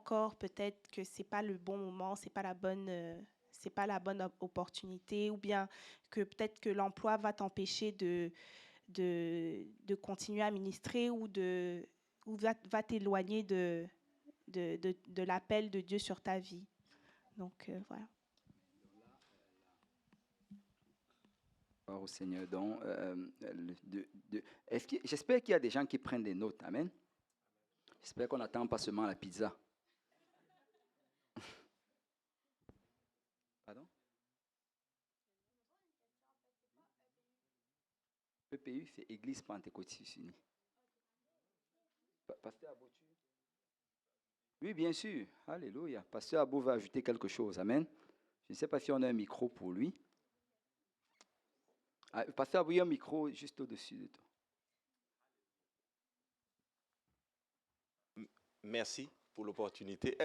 encore peut-être que c'est pas le bon moment, c'est pas la bonne opportunité, ou bien que peut-être que l'emploi va t'empêcher de continuer à ministrer, ou va t'éloigner de l'appel de Dieu sur ta vie. Donc, voilà. Au Seigneur. Donc, j'espère qu'il y a des gens qui prennent des notes. Amen. J'espère qu'on n'attend pas seulement la pizza. Pardon? EPU, c'est Église Pentecôtiste Unie. Pasteur Abou, oui, bien sûr. Alléluia. Pasteur Abou va ajouter quelque chose. Amen. Je ne sais pas si on a un micro pour lui. Ah, Pasteur Abou, il y a un micro juste au-dessus de toi. Merci pour l'opportunité.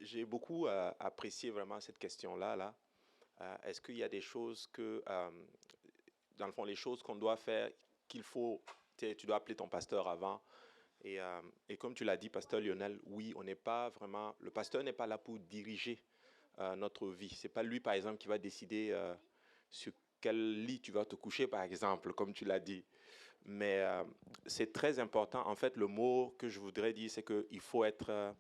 J'ai beaucoup apprécié vraiment cette question-là. Là. Est-ce qu'il y a des choses que, dans le fond, les choses qu'on doit faire, qu'il faut, tu dois appeler ton pasteur avant. Et comme tu l'as dit, pasteur Lionel, oui, on n'est pas vraiment, le pasteur n'est pas là pour diriger notre vie. C'est pas lui, par exemple, qui va décider sur quel lit tu vas te coucher, par exemple, comme tu l'as dit. Mais c'est très important. En fait, le mot que je voudrais dire, c'est qu'il faut être...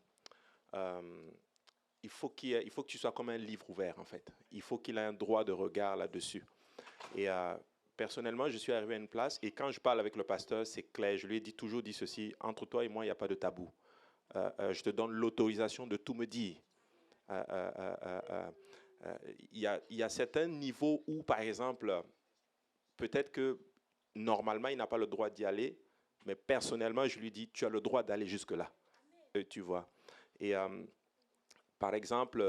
il faut que tu sois comme un livre ouvert, en fait. Il faut qu'il ait un droit de regard là-dessus. Et personnellement, je suis arrivé à une place, et quand je parle avec le pasteur, c'est clair. Je lui ai toujours dit ceci, entre toi et moi, il n'y a pas de tabou. Je te donne l'autorisation de tout me dire. Il y a certains niveaux où, par exemple, peut-être que normalement, il n'a pas le droit d'y aller, mais personnellement, je lui dis, tu as le droit d'aller jusque-là. Tu vois. Et par exemple,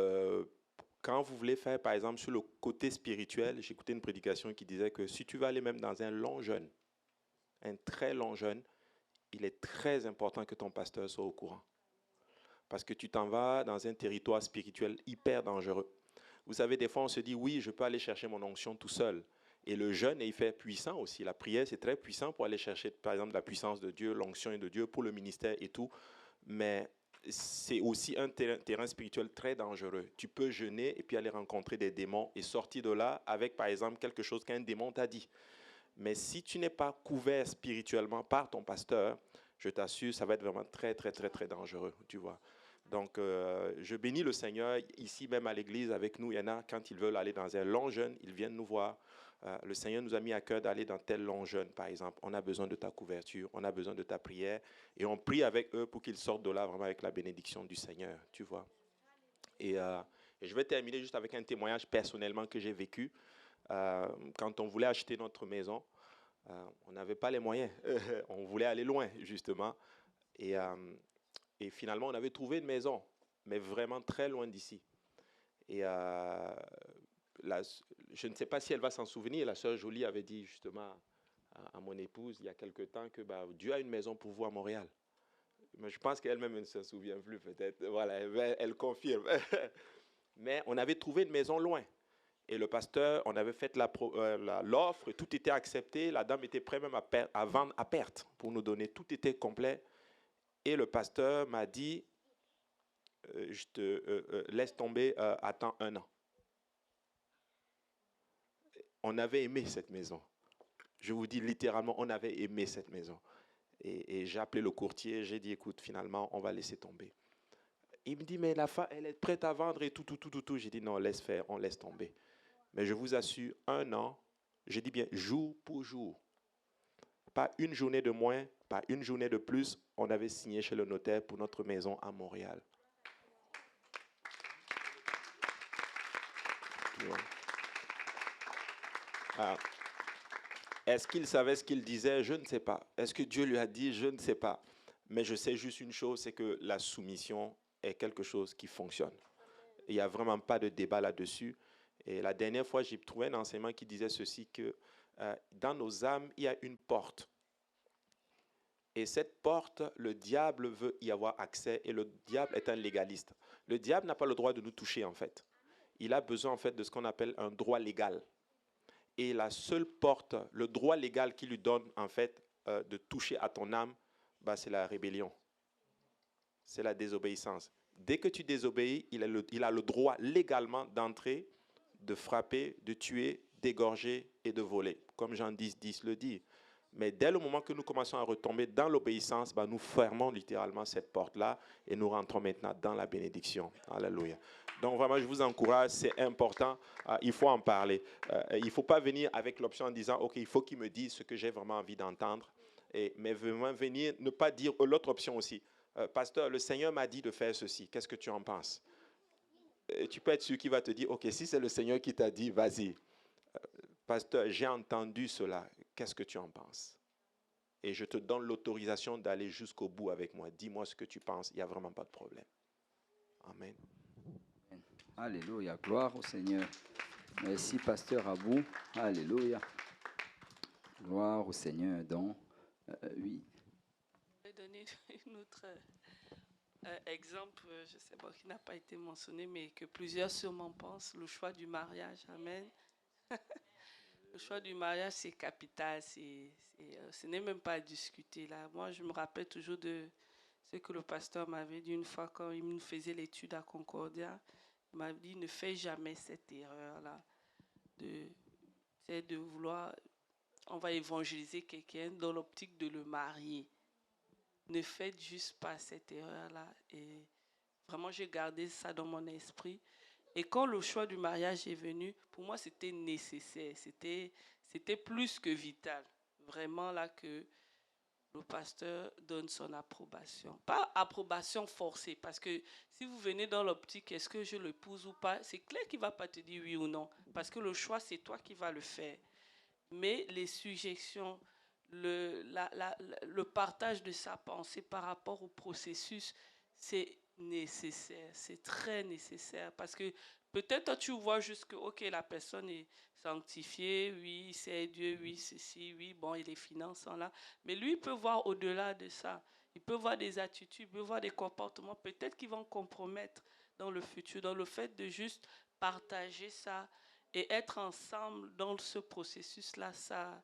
quand vous voulez faire, par exemple, sur le côté spirituel, j'écoutais une prédication qui disait que si tu vas aller même dans un long jeûne, un très long jeûne, il est très important que ton pasteur soit au courant. Parce que tu t'en vas dans un territoire spirituel hyper dangereux. Vous savez, des fois, on se dit, oui, je peux aller chercher mon onction tout seul. Et le jeûne est fait puissant aussi. La prière, c'est très puissant pour aller chercher, par exemple, la puissance de Dieu, l'onction de Dieu pour le ministère et tout. Mais c'est aussi un terrain spirituel très dangereux. Tu peux jeûner et puis aller rencontrer des démons et sortir de là avec, par exemple, quelque chose qu'un démon t'a dit. Mais si tu n'es pas couvert spirituellement par ton pasteur, je t'assure, ça va être vraiment très, très, très, très dangereux, tu vois. Donc, je bénis le Seigneur. Ici, même à l'église, avec nous, il y en a, quand ils veulent aller dans un long jeûne, ils viennent nous voir. Le Seigneur nous a mis à cœur d'aller dans tel long jeûne, par exemple. On a besoin de ta couverture, on a besoin de ta prière. Et on prie avec eux pour qu'ils sortent de là vraiment avec la bénédiction du Seigneur, tu vois. Et je vais terminer juste avec un témoignage personnellement que j'ai vécu. Quand on voulait acheter notre maison, on n'avait pas les moyens. On voulait aller loin, justement. Et finalement, on avait trouvé une maison, mais vraiment très loin d'ici. Et je ne sais pas si elle va s'en souvenir. La sœur Jolie avait dit justement à mon épouse il y a quelque temps que Dieu a une maison pour vous à Montréal. Mais je pense qu'elle-même ne se souvient plus peut-être. Voilà, elle confirme. Mais on avait trouvé une maison loin. Et le pasteur, on avait fait l'offre, tout était accepté. La dame était prête même à vendre à perte pour nous donner. Tout était complet. Et le pasteur m'a dit, je te laisse tomber, attends 1 an. On avait aimé cette maison. Je vous dis littéralement, on avait aimé cette maison. Et j'ai appelé le courtier, j'ai dit, écoute, finalement, on va laisser tomber. Il me dit, mais la femme, elle est prête à vendre et tout. J'ai dit, non, laisse faire, on laisse tomber. Mais je vous assure, 1 an, je dis bien jour pour jour. Pas une journée de moins, pas une journée de plus, on avait signé chez le notaire pour notre maison à Montréal. Ah. Est-ce qu'il savait ce qu'il disait? Je ne sais pas. Est-ce que Dieu lui a dit? Je ne sais pas. Mais je sais juste une chose, c'est que la soumission est quelque chose qui fonctionne. Il n'y a vraiment pas de débat là-dessus. Et la dernière fois, j'ai trouvé un enseignement qui disait ceci, que dans nos âmes, il y a une porte. Et cette porte, le diable veut y avoir accès, et le diable est un légaliste. Le diable n'a pas le droit de nous toucher, en fait. Il a besoin, en fait, de ce qu'on appelle un droit légal. Et la seule porte, le droit légal qui lui donne, en fait, de toucher à ton âme, c'est la rébellion. c'est la désobéissance. Dès que tu désobéis, il a le droit légalement d'entrer, de frapper, de tuer, d'égorger et de voler. Comme Jean 10 le dit. Mais dès le moment que nous commençons à retomber dans l'obéissance, nous fermons littéralement cette porte-là et nous rentrons maintenant dans la bénédiction. Alléluia. Donc vraiment, je vous encourage, c'est important, il faut en parler. Il ne faut pas venir avec l'option en disant, OK, il faut qu'il me dise ce que j'ai vraiment envie d'entendre. Mais vraiment venir, ne pas dire l'autre option aussi. Pasteur, le Seigneur m'a dit de faire ceci. Qu'est-ce que tu en penses? Tu peux être sûr qu'il va te dire, OK, si c'est le Seigneur qui t'a dit, vas-y. Pasteur, j'ai entendu cela. Qu'est-ce que tu en penses? Et je te donne l'autorisation d'aller jusqu'au bout avec moi. Dis-moi ce que tu penses. Il n'y a vraiment pas de problème. Amen. Alléluia. Gloire au Seigneur. Merci, Pasteur Abou. Alléluia. Gloire au Seigneur. Donc, oui. Je vais donner un autre exemple, je sais pas, qui n'a pas été mentionné, mais que plusieurs sûrement pensent, le choix du mariage. Amen. Le choix du mariage, c'est capital. Ce n'est même pas à discuter. Là. Moi, je me rappelle toujours de ce que le pasteur m'avait dit une fois quand il nous faisait l'étude à Concordia. Il m'a dit, ne fais jamais cette erreur-là de vouloir, on va évangéliser quelqu'un dans l'optique de le marier. Ne faites juste pas cette erreur-là. Et vraiment, j'ai gardé ça dans mon esprit. Et quand le choix du mariage est venu, pour moi, c'était nécessaire. C'était plus que vital. Vraiment là que le pasteur donne son approbation. Pas approbation forcée, parce que si vous venez dans l'optique, est-ce que je l'épouse ou pas, c'est clair qu'il ne va pas te dire oui ou non, parce que le choix, c'est toi qui vas le faire. Mais les suggestions, le partage de sa pensée par rapport au processus, c'est nécessaire, c'est très nécessaire, parce que peut-être toi tu vois juste que ok, la personne est sanctifiée, oui, c'est Dieu, oui, ceci, oui, bon, et les finances sont là, mais lui il peut voir au-delà de ça, il peut voir des attitudes, il peut voir des comportements, peut-être qui vont compromettre dans le futur, dans le fait de juste partager ça et être ensemble dans ce processus-là, ça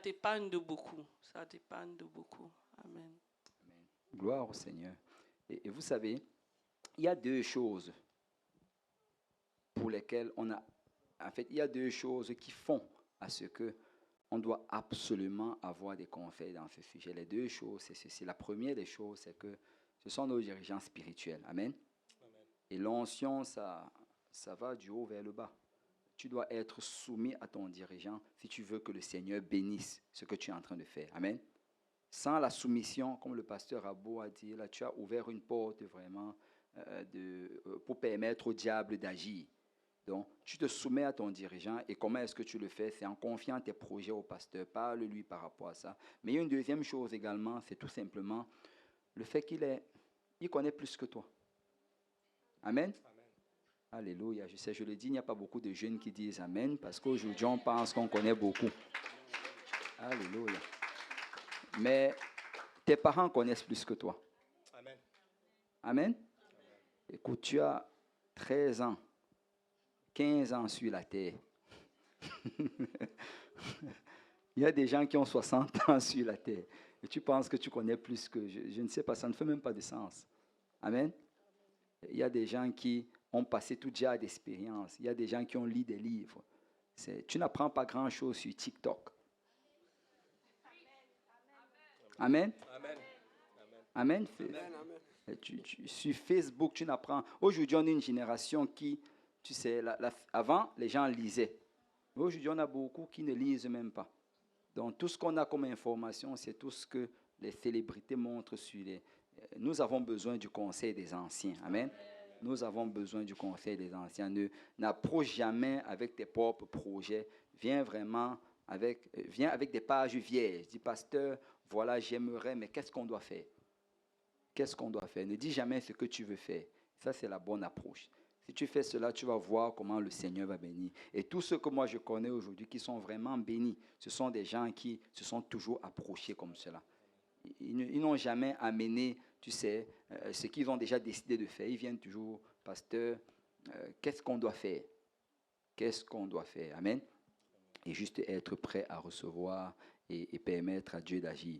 t'épargne de beaucoup, ça t'épargne de beaucoup. Amen. Amen. Gloire au Seigneur. Et vous savez, il y a deux choses pour lesquelles il y a deux choses qui font à ce que on doit absolument avoir des conseils dans ce sujet. Les deux choses, c'est ceci. La première des choses, c'est que ce sont nos dirigeants spirituels. Amen. Amen. Et l'onction, ça va du haut vers le bas. Tu dois être soumis à ton dirigeant si tu veux que le Seigneur bénisse ce que tu es en train de faire. Amen. Sans la soumission, comme le pasteur Abou a dit, là, tu as ouvert une porte vraiment pour permettre au diable d'agir. Donc, tu te soumets à ton dirigeant et comment est-ce que tu le fais? C'est en confiant tes projets au pasteur. Parle-lui par rapport à ça. Mais il y a une deuxième chose également, c'est tout simplement le fait il connaît plus que toi. Amen. Alléluia. Je le dis, il n'y a pas beaucoup de jeunes qui disent Amen parce qu'aujourd'hui, on pense qu'on connaît beaucoup. Alléluia. Mais tes parents connaissent plus que toi. Amen. Amen. Écoute, tu as 13 ans, 15 ans sur la terre. Il y a des gens qui ont 60 ans sur la terre. Et tu penses que tu connais plus que... Je ne sais pas, ça ne fait même pas de sens. Amen. Il y a des gens qui ont passé tout déjà d'expérience. Il y a des gens qui ont lu des livres. Tu n'apprends pas grand-chose sur TikTok. Amen. Amen. Amen. Amen. Sur Facebook, tu n'apprends. Aujourd'hui, on est une génération qui, tu sais, avant, les gens lisaient. Aujourd'hui, on a beaucoup qui ne lisent même pas. Donc, tout ce qu'on a comme information, c'est tout ce que les célébrités montrent sur les... Nous avons besoin du conseil des anciens. Amen. Nous avons besoin du conseil des anciens. N'approche jamais avec tes propres projets. Viens avec des pages vierges. Dis, pasteur, voilà, j'aimerais, mais qu'est-ce qu'on doit faire? Qu'est-ce qu'on doit faire? Ne dis jamais ce que tu veux faire. Ça, c'est la bonne approche. Si tu fais cela, tu vas voir comment le Seigneur va bénir. Et tous ceux que moi je connais aujourd'hui qui sont vraiment bénis, ce sont des gens qui se sont toujours approchés comme cela. Ils n'ont jamais amené, tu sais, ce qu'ils ont déjà décidé de faire. Ils viennent toujours, pasteur, qu'est-ce qu'on doit faire? Qu'est-ce qu'on doit faire? Amen. Et juste être prêt à recevoir et permettre à Dieu d'agir.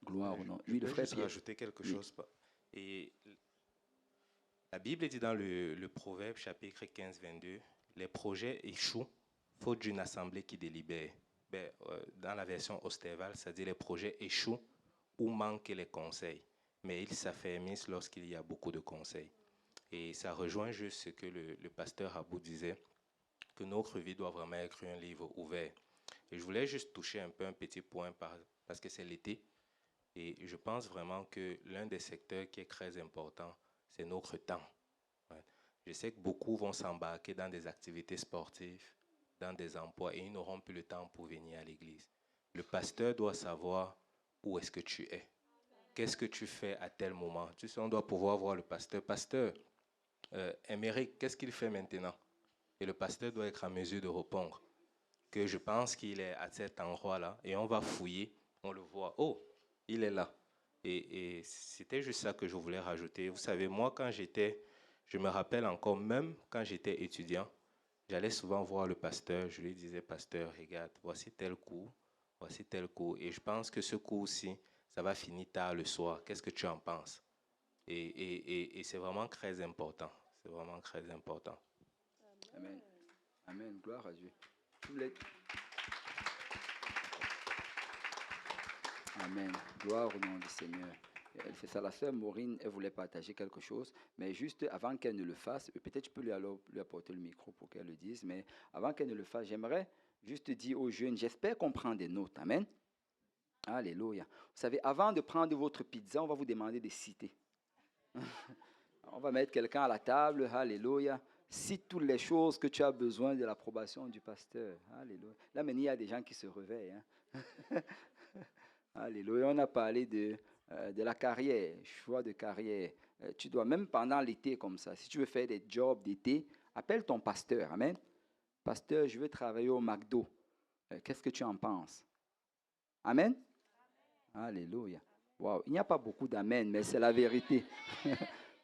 Gloire au nom. Je peux juste rajouter quelque chose. Et la Bible dit dans le Proverbe, chapitre 15, 22, les projets échouent faute d'une assemblée qui délibère. Dans la version Osterval, ça dit les projets échouent ou manquent les conseils, mais ils s'affermissent lorsqu'il y a beaucoup de conseils. Et ça rejoint juste ce que le pasteur Abou disait, que notre vie doit vraiment être un livre ouvert. Et je voulais juste toucher un peu un petit point parce que c'est l'été. Et je pense vraiment que l'un des secteurs qui est très important, c'est notre temps. Ouais. Je sais que beaucoup vont s'embarquer dans des activités sportives, dans des emplois, et ils n'auront plus le temps pour venir à l'église. Le pasteur doit savoir où est-ce que tu es. Qu'est-ce que tu fais à tel moment? Tu sais, on doit pouvoir voir le pasteur. Pasteur, Émeric, qu'est-ce qu'il fait maintenant? Et le pasteur doit être en mesure de répondre que je pense qu'il est à cet endroit-là, et on va fouiller, on le voit. Oh, il est là. Et c'était juste ça que je voulais rajouter. Vous savez, moi, je me rappelle encore, même quand j'étais étudiant, j'allais souvent voir le pasteur. Je lui disais, pasteur, regarde, voici tel cours, voici tel cours. Et je pense que ce cours-ci, ça va finir tard le soir. Qu'est-ce que tu en penses? Et c'est vraiment très important. C'est vraiment très important. Amen. Amen. Gloire à Dieu. Amen. Gloire au nom du Seigneur. Elle fait ça. La sœur Maureen, elle voulait partager quelque chose, mais juste avant qu'elle ne le fasse, peut-être je peux lui apporter le micro pour qu'elle le dise, mais avant qu'elle ne le fasse, j'aimerais juste dire aux jeunes, j'espère qu'on prend des notes. Amen. Alléluia. Vous savez, avant de prendre votre pizza, on va vous demander de citer. On va mettre quelqu'un à la table. Alléluia. Cite toutes les choses que tu as besoin de l'approbation du pasteur. Alléluia. Là, maintenant, il y a des gens qui se réveillent. Hein. Alléluia. On a parlé de la carrière, choix de carrière. Tu dois, même pendant l'été comme ça, si tu veux faire des jobs d'été, appelle ton pasteur. Amen. Pasteur, je veux travailler au McDo. Qu'est-ce que tu en penses? Amen. Alléluia. Wow. Il n'y a pas beaucoup d'amen, mais c'est la vérité.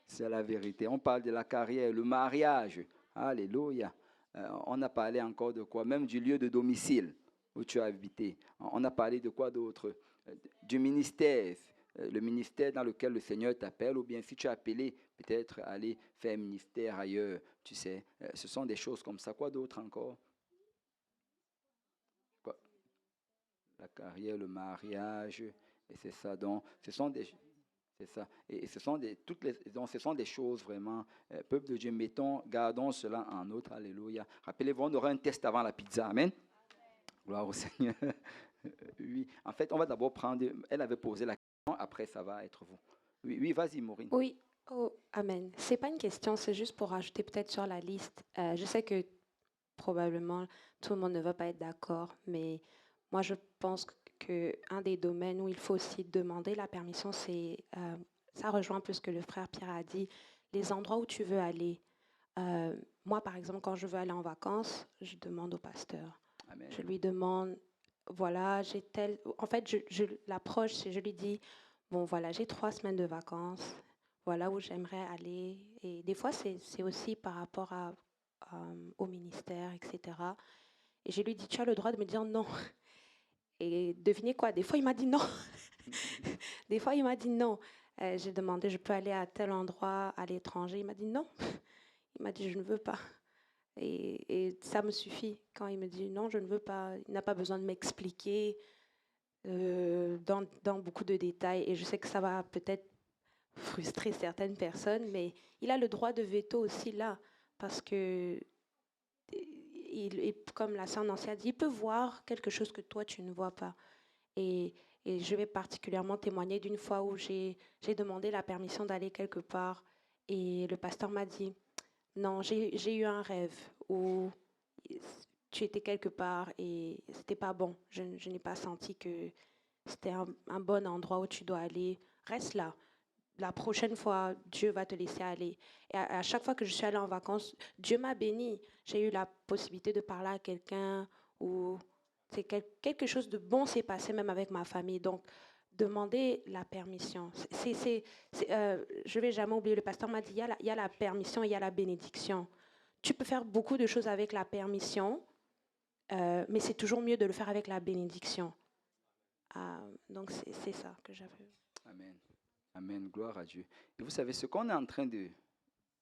C'est la vérité. On parle de la carrière, le mariage. Alléluia. On a parlé encore de quoi? Même du lieu de domicile où tu as habité. On a parlé de quoi d'autre? Du ministère. Le ministère dans lequel le Seigneur t'appelle, ou bien si tu es appelé, peut-être aller faire ministère ailleurs. Tu sais, ce sont des choses comme ça. Quoi d'autre encore? Quoi? La carrière, le mariage. Et c'est ça. Donc, ce sont des... C'est ça. Et ce sont ce sont des choses vraiment, peuple de Dieu, gardons cela en notre. Alléluia. Rappelez-vous, on aura un test avant la pizza. Amen. Gloire au Seigneur. Oui. En fait, on va d'abord prendre, elle avait posé la question, après ça va être vous. Oui, oui, vas-y, Maureen. Oui, oh, amen. C'est pas une question, c'est juste pour rajouter peut-être sur la liste. Je sais que probablement tout le monde ne va pas être d'accord, mais moi je pense qu'un des domaines où il faut aussi demander la permission, c'est, ça rejoint un peu ce que le frère Pierre a dit, les endroits où tu veux aller. Moi, par exemple, quand je veux aller en vacances, je demande au pasteur. Amen. Je lui demande, voilà, j'ai tel... En fait, je l'approche, je lui dis, bon, voilà, j'ai 3 semaines de vacances, voilà où j'aimerais aller. Et des fois, c'est aussi par rapport au ministère, etc. Et je lui dis, tu as le droit de me dire non. Et devinez quoi? Des fois, il m'a dit non. Des fois, il m'a dit non. J'ai demandé, je peux aller à tel endroit à l'étranger. Il m'a dit non. Il m'a dit, je ne veux pas. Et ça me suffit. Quand il me dit non, je ne veux pas, il n'a pas besoin de m'expliquer dans beaucoup de détails. Et je sais que ça va peut-être frustrer certaines personnes, mais il a le droit de veto aussi là. Parce que, comme la sœur Nancy a dit, il peut voir quelque chose que toi, tu ne vois pas. Et je vais particulièrement témoigner d'une fois où j'ai demandé la permission d'aller quelque part. Et le pasteur m'a dit, non, j'ai eu un rêve où tu étais quelque part et c'était pas bon. Je n'ai pas senti que c'était un bon endroit où tu dois aller. Reste là. La prochaine fois, Dieu va te laisser aller. Et à chaque fois que je suis allée en vacances, Dieu m'a bénie. J'ai eu la possibilité de parler à quelqu'un ou quelque chose de bon s'est passé même avec ma famille. Donc, demander la permission. Je ne vais jamais oublier, le pasteur m'a dit, il y a la permission, il y a la bénédiction. Tu peux faire beaucoup de choses avec la permission, mais c'est toujours mieux de le faire avec la bénédiction. Donc, c'est ça que j'avais. Amen. Amen, gloire à Dieu. Et vous savez, ce qu'on est en train de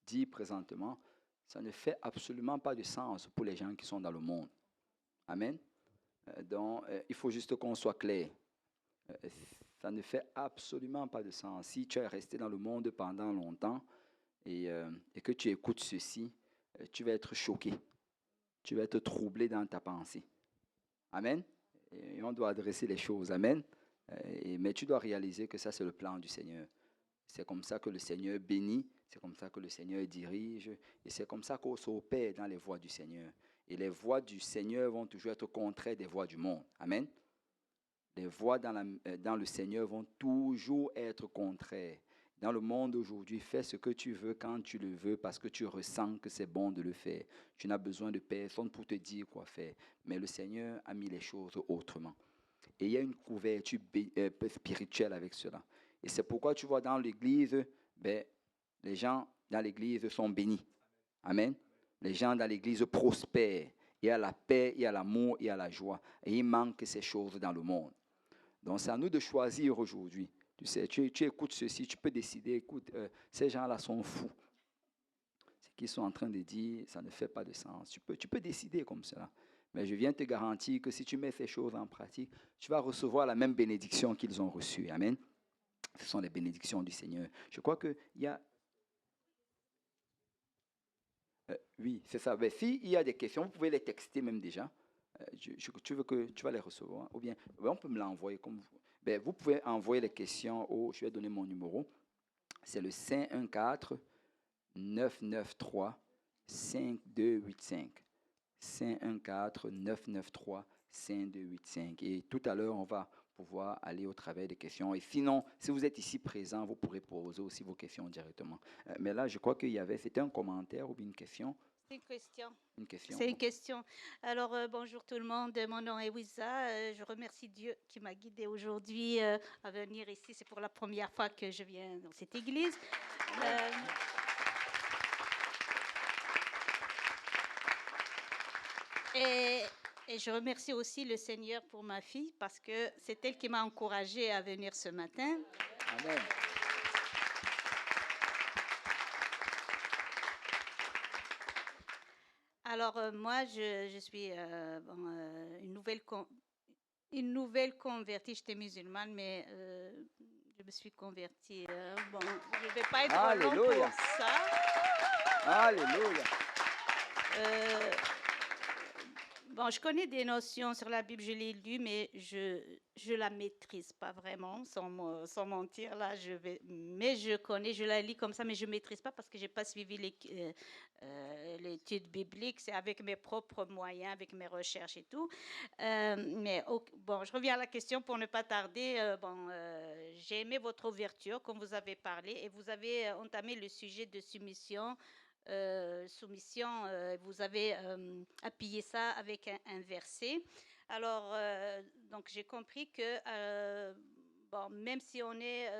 dire présentement, ça ne fait absolument pas de sens pour les gens qui sont dans le monde. Amen. Donc, il faut juste qu'on soit clair. Ça ne fait absolument pas de sens. Si tu es resté dans le monde pendant longtemps et que tu écoutes ceci, tu vas être choqué. Tu vas être troublé dans ta pensée. Amen. Et on doit adresser les choses. Amen. Mais tu dois réaliser que ça, c'est le plan du Seigneur. C'est comme ça que le Seigneur bénit, c'est comme ça que le Seigneur dirige, et c'est comme ça qu'on s'opère dans les voies du Seigneur. Et les voies du Seigneur vont toujours être contraires des voies du monde. Amen. Les voies dans le Seigneur vont toujours être contraires. Dans le monde aujourd'hui, fais ce que tu veux quand tu le veux parce que tu ressens que c'est bon de le faire. Tu n'as besoin de personne pour te dire quoi faire. Mais le Seigneur a mis les choses autrement. Et il y a une couverture spirituelle avec cela. Et c'est pourquoi tu vois dans l'Église, les gens dans l'Église sont bénis. Amen. Les gens dans l'Église prospèrent. Il y a la paix, il y a l'amour, il y a la joie. Et il manque ces choses dans le monde. Donc c'est à nous de choisir aujourd'hui. Tu sais, tu écoutes ceci, tu peux décider, écoute, ces gens-là sont fous. Ce qu'ils sont en train de dire, ça ne fait pas de sens. Tu peux décider comme cela. Mais je viens te garantir que si tu mets ces choses en pratique, tu vas recevoir la même bénédiction qu'ils ont reçue. Amen. Ce sont les bénédictions du Seigneur. Je crois qu'il y a... oui, c'est ça. Mais s'il y a des questions, vous pouvez les texter même déjà. Tu veux que tu vas les recevoir. Ou bien, on peut me l'envoyer comme vous. Vous pouvez envoyer les questions je vais donner mon numéro. C'est le 514-993-5285. 514-993-5285. Et tout à l'heure, on va pouvoir aller au travers des questions. Et sinon, si vous êtes ici présent, vous pourrez poser aussi vos questions directement. Mais là, je crois c'était un commentaire ou bien une question. C'est une question. Une question. C'est une question. Alors, bonjour tout le monde. Mon nom est Wiza. Je remercie Dieu qui m'a guidée aujourd'hui à venir ici. C'est pour la première fois que je viens dans cette église. Et je remercie aussi le Seigneur pour ma fille parce que c'est elle qui m'a encouragée à venir ce matin. Amen. Alors, moi, je suis une nouvelle convertie. J'étais musulmane, mais je me suis convertie. Je ne vais pas être long pour ça. Alléluia. Je connais des notions sur la Bible, je l'ai lu, mais je la maîtrise pas vraiment, sans mentir. Là, mais je connais, je la lis comme ça, mais je maîtrise pas parce que j'ai pas suivi l'étude biblique. C'est avec mes propres moyens, avec mes recherches et tout. Je reviens à la question pour ne pas tarder. J'ai aimé votre ouverture, comme vous avez parlé, et vous avez entamé le sujet de soumission. Vous avez appuyé ça avec un verset. Alors, donc j'ai compris que même si on est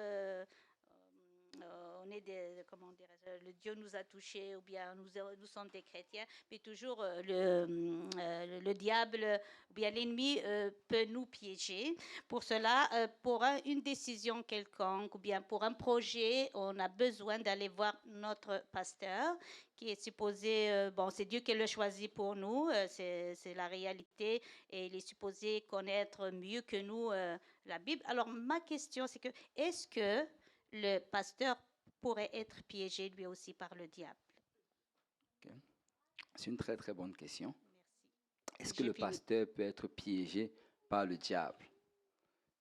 le Dieu nous a touchés ou bien nous sommes des chrétiens, mais toujours le diable ou bien l'ennemi peut nous piéger. Pour cela, pour une décision quelconque ou bien pour un projet, on a besoin d'aller voir notre pasteur qui est supposé, c'est Dieu qui le choisit pour nous, c'est la réalité et il est supposé connaître mieux que nous la Bible. Alors ma question c'est que est-ce que le pasteur pourrait être piégé lui aussi par le diable? Okay. C'est une très très bonne question. Merci. Est-ce que le pasteur peut être piégé par le diable?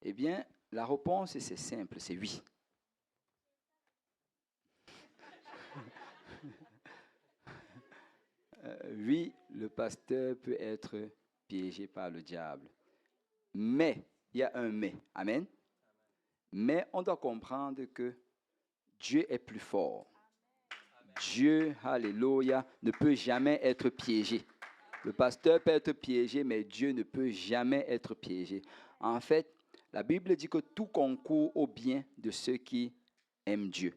Eh bien, la réponse c'est simple, c'est oui. Oui, le pasteur peut être piégé par le diable. Mais, il y a un mais. Amen. Mais on doit comprendre que Dieu est plus fort. Dieu, alléluia, ne peut jamais être piégé. Le pasteur peut être piégé, mais Dieu ne peut jamais être piégé. En fait, la Bible dit que tout concourt au bien de ceux qui aiment Dieu.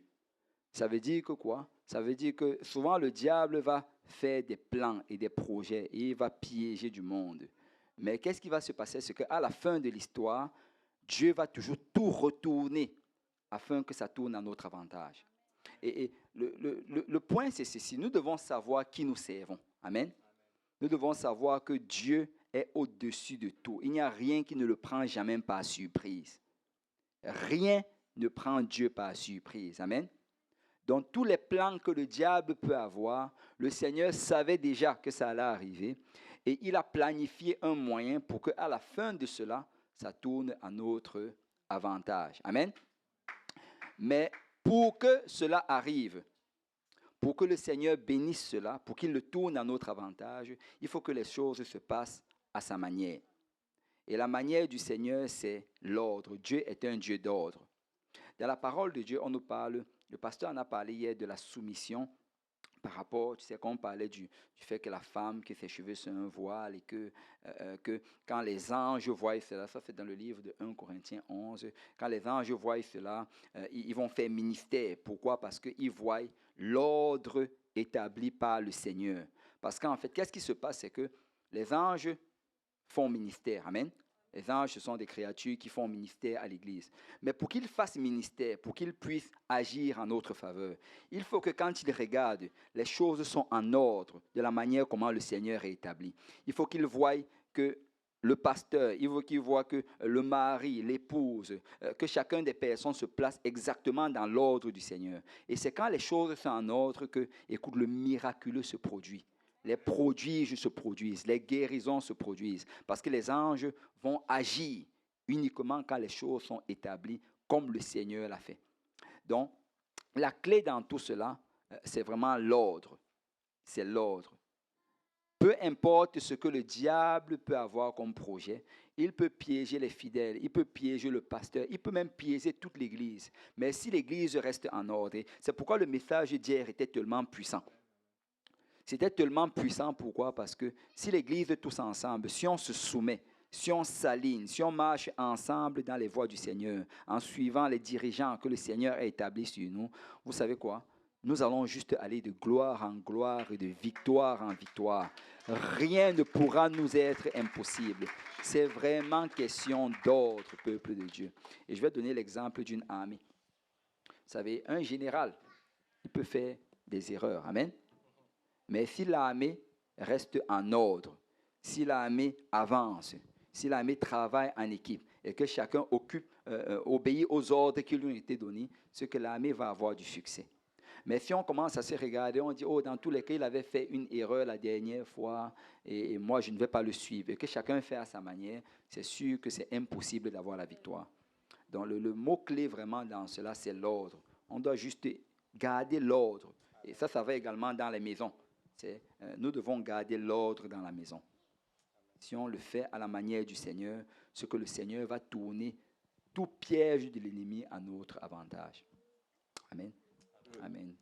Ça veut dire que quoi? Ça veut dire que souvent le diable va faire des plans et des projets et il va piéger du monde. Mais qu'est-ce qui va se passer? C'est qu'à la fin de l'histoire, Dieu va toujours tout retourner afin que ça tourne à notre avantage. Et le point, c'est ceci. Nous devons savoir qui nous servons. Amen. Nous devons savoir que Dieu est au-dessus de tout. Il n'y a rien qui ne le prend jamais par surprise. Rien ne prend Dieu par surprise. Amen. Dans tous les plans que le diable peut avoir, le Seigneur savait déjà que ça allait arriver et il a planifié un moyen pour qu'à la fin de cela, ça tourne à notre avantage. Amen. Mais pour que cela arrive, pour que le Seigneur bénisse cela, pour qu'il le tourne à notre avantage, il faut que les choses se passent à sa manière. Et la manière du Seigneur, c'est l'ordre. Dieu est un Dieu d'ordre. Dans la parole de Dieu, on nous parle, le pasteur en a parlé hier de la soumission par rapport, tu sais, quand on parlait du fait que la femme, que ses cheveux sont un voile et que quand les anges voient cela, ça c'est dans le livre de 1 Corinthiens 11, quand les anges voient cela, ils vont faire ministère. Pourquoi? Parce qu'ils voient l'ordre établi par le Seigneur. Parce qu'en fait, qu'est-ce qui se passe? C'est que les anges font ministère. Amen. Les anges, ce sont des créatures qui font ministère à l'Église. Mais pour qu'ils fassent ministère, pour qu'ils puissent agir en notre faveur, il faut que quand ils regardent, les choses sont en ordre de la manière comment le Seigneur est établi. Il faut qu'ils voient que le pasteur, il faut qu'ils voient que le mari, l'épouse, que chacun des personnes se place exactement dans l'ordre du Seigneur. Et c'est quand les choses sont en ordre que, écoute, le miraculeux se produit. Les prodiges se produisent, les guérisons se produisent, parce que les anges vont agir uniquement quand les choses sont établies comme le Seigneur l'a fait. Donc, la clé dans tout cela, c'est vraiment l'ordre. C'est l'ordre. Peu importe ce que le diable peut avoir comme projet, il peut piéger les fidèles, il peut piéger le pasteur, il peut même piéger toute l'Église. Mais si l'Église reste en ordre, c'est pourquoi le message d'hier était tellement puissant. C'était tellement puissant, pourquoi? Parce que si l'Église tous ensemble, si on se soumet, si on s'aligne, si on marche ensemble dans les voies du Seigneur, en suivant les dirigeants que le Seigneur a établis sur nous, vous savez quoi? Nous allons juste aller de gloire en gloire et de victoire en victoire. Rien ne pourra nous être impossible. C'est vraiment question d'ordre, peuple de Dieu. Et je vais donner l'exemple d'une armée. Vous savez, un général, il peut faire des erreurs. Amen. Mais si l'armée reste en ordre, si l'armée avance, si l'armée travaille en équipe et que chacun obéit aux ordres qui lui ont été donnés, c'est que l'armée va avoir du succès. Mais si on commence à se regarder, on dit, oh, dans tous les cas, il avait fait une erreur la dernière fois et moi, je ne vais pas le suivre. Et que chacun fait à sa manière, c'est sûr que c'est impossible d'avoir la victoire. Donc, le mot-clé vraiment dans cela, c'est l'ordre. On doit juste garder l'ordre. Et ça va également dans les maisons. Nous devons garder l'ordre dans la maison. Si on le fait à la manière du Seigneur, ce que le Seigneur va tourner tout piège de l'ennemi à notre avantage. Amen. Amen.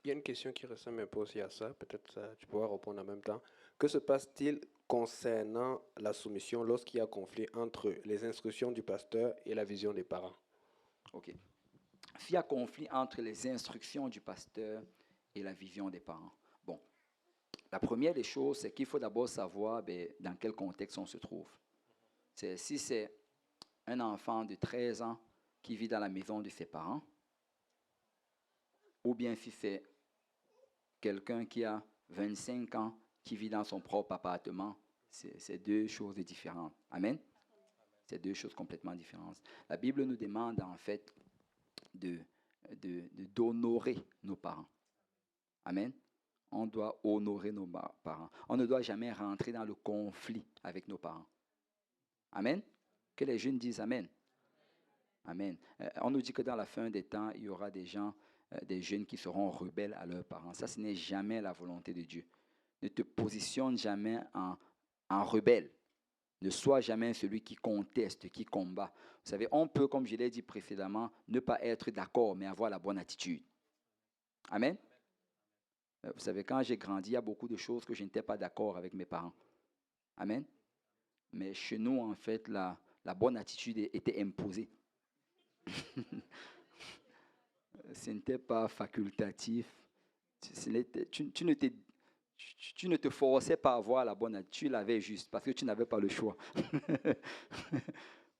Il y a une question qui ressemble un peu aussi à ça. Peut-être tu pourras répondre en même temps. Que se passe-t-il concernant la soumission lorsqu'il y a conflit entre les instructions du pasteur et la vision des parents? OK. S'il y a conflit entre les instructions du pasteur et la vision des parents. Bon, la première des choses, c'est qu'il faut d'abord savoir dans quel contexte on se trouve. Si c'est un enfant de 13 ans qui vit dans la maison de ses parents, ou bien si c'est quelqu'un qui a 25 ans qui vit dans son propre appartement, c'est deux choses différentes. Amen? C'est deux choses complètement différentes. La Bible nous demande en fait d'honorer nos parents. Amen? On doit honorer nos parents. On ne doit jamais rentrer dans le conflit avec nos parents. Amen? Que les jeunes disent Amen. Amen. On nous dit que dans la fin des temps, il y aura des gens, des jeunes qui seront rebelles à leurs parents. Ça, ce n'est jamais la volonté de Dieu. Ne te positionne jamais en rebelle. Ne sois jamais celui qui conteste, qui combat. Vous savez, on peut, comme je l'ai dit précédemment, ne pas être d'accord, mais avoir la bonne attitude. Amen. Vous savez, quand j'ai grandi, il y a beaucoup de choses que je n'étais pas d'accord avec mes parents. Amen. Mais chez nous, en fait, la bonne attitude était imposée. Ce n'était pas facultatif. Tu ne te forçais pas à avoir la bonne attitude, tu l'avais juste parce que tu n'avais pas le choix.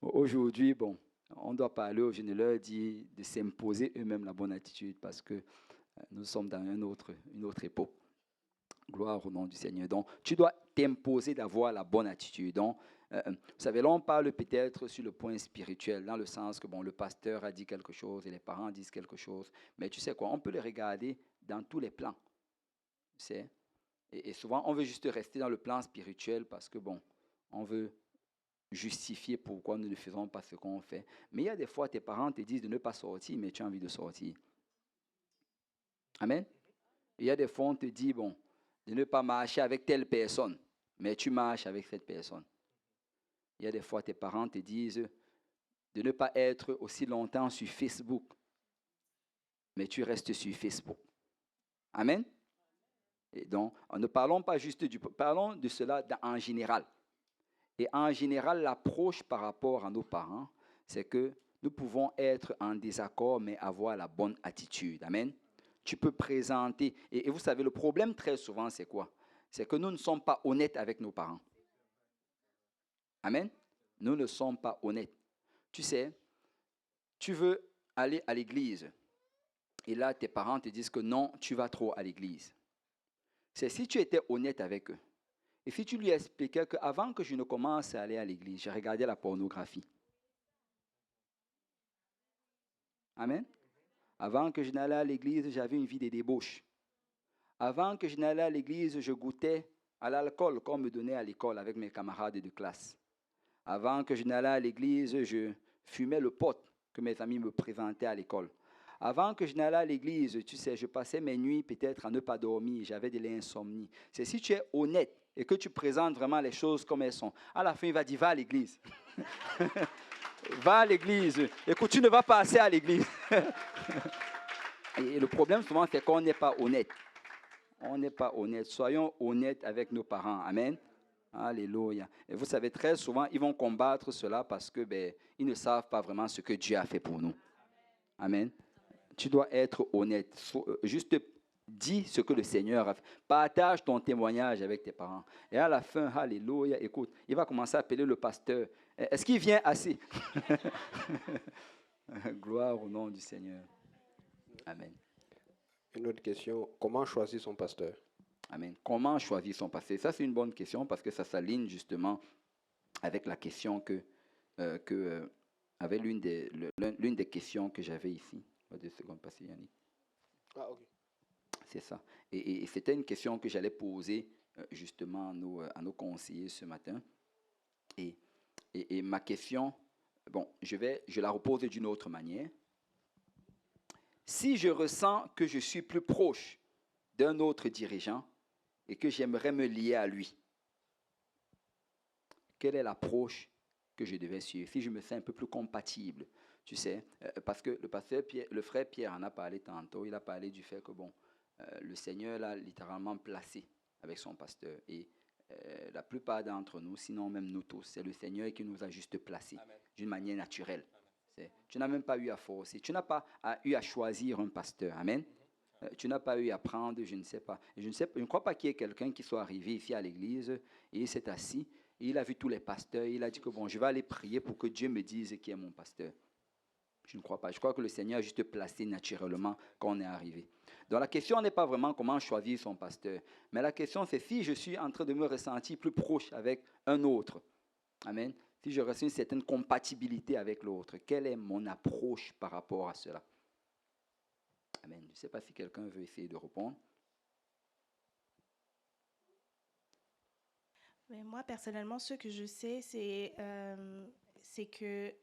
Aujourd'hui, bon, On doit parler aux jeunes, leur dire de s'imposer eux-mêmes la bonne attitude parce que nous sommes dans une autre époque. Gloire au nom du Seigneur. Donc, tu dois t'imposer d'avoir la bonne attitude. Donc, vous savez, là, on parle peut-être sur le point spirituel, dans le sens que, bon, le pasteur a dit quelque chose et les parents disent quelque chose. Mais tu sais quoi, on peut les regarder dans tous les plans. Tu sais? Et souvent, on veut juste rester dans le plan spirituel parce que, bon, on veut justifier pourquoi nous ne faisons pas ce qu'on fait. Mais il y a des fois, tes parents te disent de ne pas sortir, mais tu as envie de sortir. Amen. Il y a des fois, on te dit, bon, de ne pas marcher avec telle personne, mais tu marches avec cette personne. Il y a des fois, tes parents te disent de ne pas être aussi longtemps sur Facebook, mais tu restes sur Facebook. Amen. Et donc, ne parlons pas juste parlons de cela en général. Et en général, l'approche par rapport à nos parents, c'est que nous pouvons être en désaccord, mais avoir la bonne attitude. Amen. Tu peux présenter. Et vous savez, le problème très souvent, c'est quoi? C'est que nous ne sommes pas honnêtes avec nos parents. Amen. Nous ne sommes pas honnêtes. Tu sais, tu veux aller à l'église. Et là, tes parents te disent que non, tu vas trop à l'église. C'est si tu étais honnête avec eux. Et si tu lui expliquais qu'avant que je ne commence à aller à l'église, j'ai regardé la pornographie. Amen. Avant que je n'allais à l'église, j'avais une vie de débauche. Avant que je n'allais à l'église, je goûtais à l'alcool qu'on me donnait à l'école avec mes camarades de classe. Avant que je n'allais à l'église, je fumais le pot que mes amis me présentaient à l'école. Avant que je n'allais à l'église, tu sais, je passais mes nuits peut-être à ne pas dormir, j'avais de l'insomnie. C'est si tu es honnête et que tu présentes vraiment les choses comme elles sont. À la fin, il va dire, va à l'église. Va à l'église. Écoute, tu ne vas pas assez à l'église. Et le problème souvent, c'est qu'on n'est pas honnête. On n'est pas honnête. Soyons honnêtes avec nos parents. Amen. Alléluia. Et vous savez, très souvent, ils vont combattre cela parce que ils ne savent pas vraiment ce que Dieu a fait pour nous. Amen. Tu dois être honnête. Juste dis ce que le Seigneur a fait. Partage ton témoignage avec tes parents. Et à la fin, alléluia, écoute, il va commencer à appeler le pasteur. Est-ce qu'il vient assis? Gloire au nom du Seigneur. Amen. Une autre question, comment choisir son pasteur? Amen. Comment choisir son pasteur? Ça, c'est une bonne question parce que ça s'aligne justement avec la question avec l'une des questions que j'avais ici. 2 secondes, passer Yannick. Ah, ok. C'est ça. Et c'était une question que j'allais poser justement à nos conseillers ce matin. Et ma question, bon, je la repose d'une autre manière. Si je ressens que je suis plus proche d'un autre dirigeant et que j'aimerais me lier à lui, quelle est l'approche que je devais suivre? Si je me sens un peu plus compatible, tu sais, parce que le frère Pierre en a parlé tantôt, il a parlé du fait que, bon, le Seigneur l'a littéralement placé avec son pasteur. Et la plupart d'entre nous, sinon même nous tous, c'est le Seigneur qui nous a juste placés d'une manière naturelle. Tu n'as même pas eu à forcer. Tu n'as pas eu à choisir un pasteur. Amen. Tu n'as pas eu à prendre, je ne sais pas. Je ne crois pas qu'il y ait quelqu'un qui soit arrivé ici à l'église et il s'est assis et il a vu tous les pasteurs. Et il a dit que bon, je vais aller prier pour que Dieu me dise qui est mon pasteur. Je ne crois pas. Je crois que le Seigneur a juste placé naturellement quand on est arrivé. Donc la question n'est pas vraiment comment choisir son pasteur. Mais la question c'est si je suis en train de me ressentir plus proche avec un autre. Amen. Si je ressens une certaine compatibilité avec l'autre, quelle est mon approche par rapport à cela? Amen. Je ne sais pas si quelqu'un veut essayer de répondre. Mais moi, personnellement, ce que je sais, c'est que,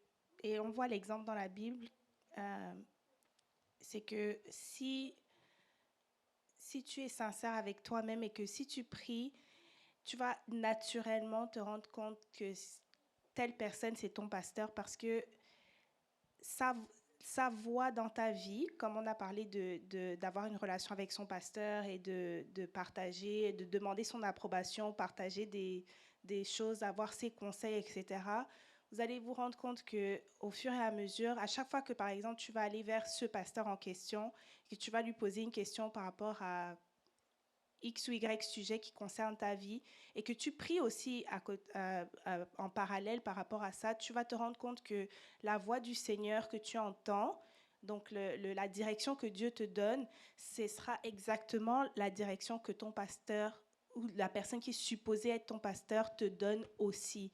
et on voit l'exemple dans la Bible, c'est que si tu es sincère avec toi-même et que si tu pries, tu vas naturellement te rendre compte que telle personne, c'est ton pasteur parce que sa voix dans ta vie, comme on a parlé d'avoir une relation avec son pasteur et de partager, de demander son approbation, partager des choses, avoir ses conseils, etc., vous allez vous rendre compte qu'au fur et à mesure, à chaque fois que, par exemple, tu vas aller vers ce pasteur en question et que tu vas lui poser une question par rapport à X ou Y sujet qui concerne ta vie et que tu pries aussi en parallèle par rapport à ça, tu vas te rendre compte que la voix du Seigneur que tu entends, donc la direction que Dieu te donne, ce sera exactement la direction que ton pasteur ou la personne qui est supposée être ton pasteur te donne aussi.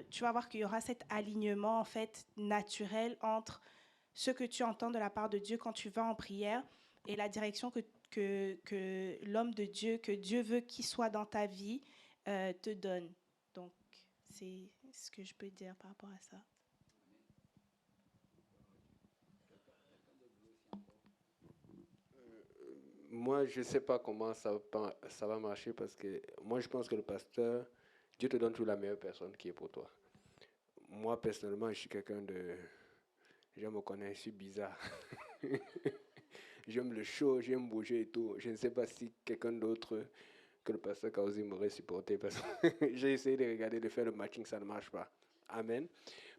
Tu vas voir qu'il y aura cet alignement en fait naturel entre ce que tu entends de la part de Dieu quand tu vas en prière et la direction que l'homme de Dieu, que Dieu veut qu'il soit dans ta vie, te donne. Donc, c'est ce que je peux dire par rapport à ça. Moi, je ne sais pas comment ça va marcher parce que moi, je pense que le pasteur, Dieu te donne toujours la meilleure personne qui est pour toi. Moi, personnellement, je suis quelqu'un de... Je me connais, je suis bizarre. J'aime le show, j'aime bouger et tout. Je ne sais pas si quelqu'un d'autre que le pasteur Kaozi m'aurait supporté parce que j'ai essayé de regarder, de faire le matching, ça ne marche pas. Amen.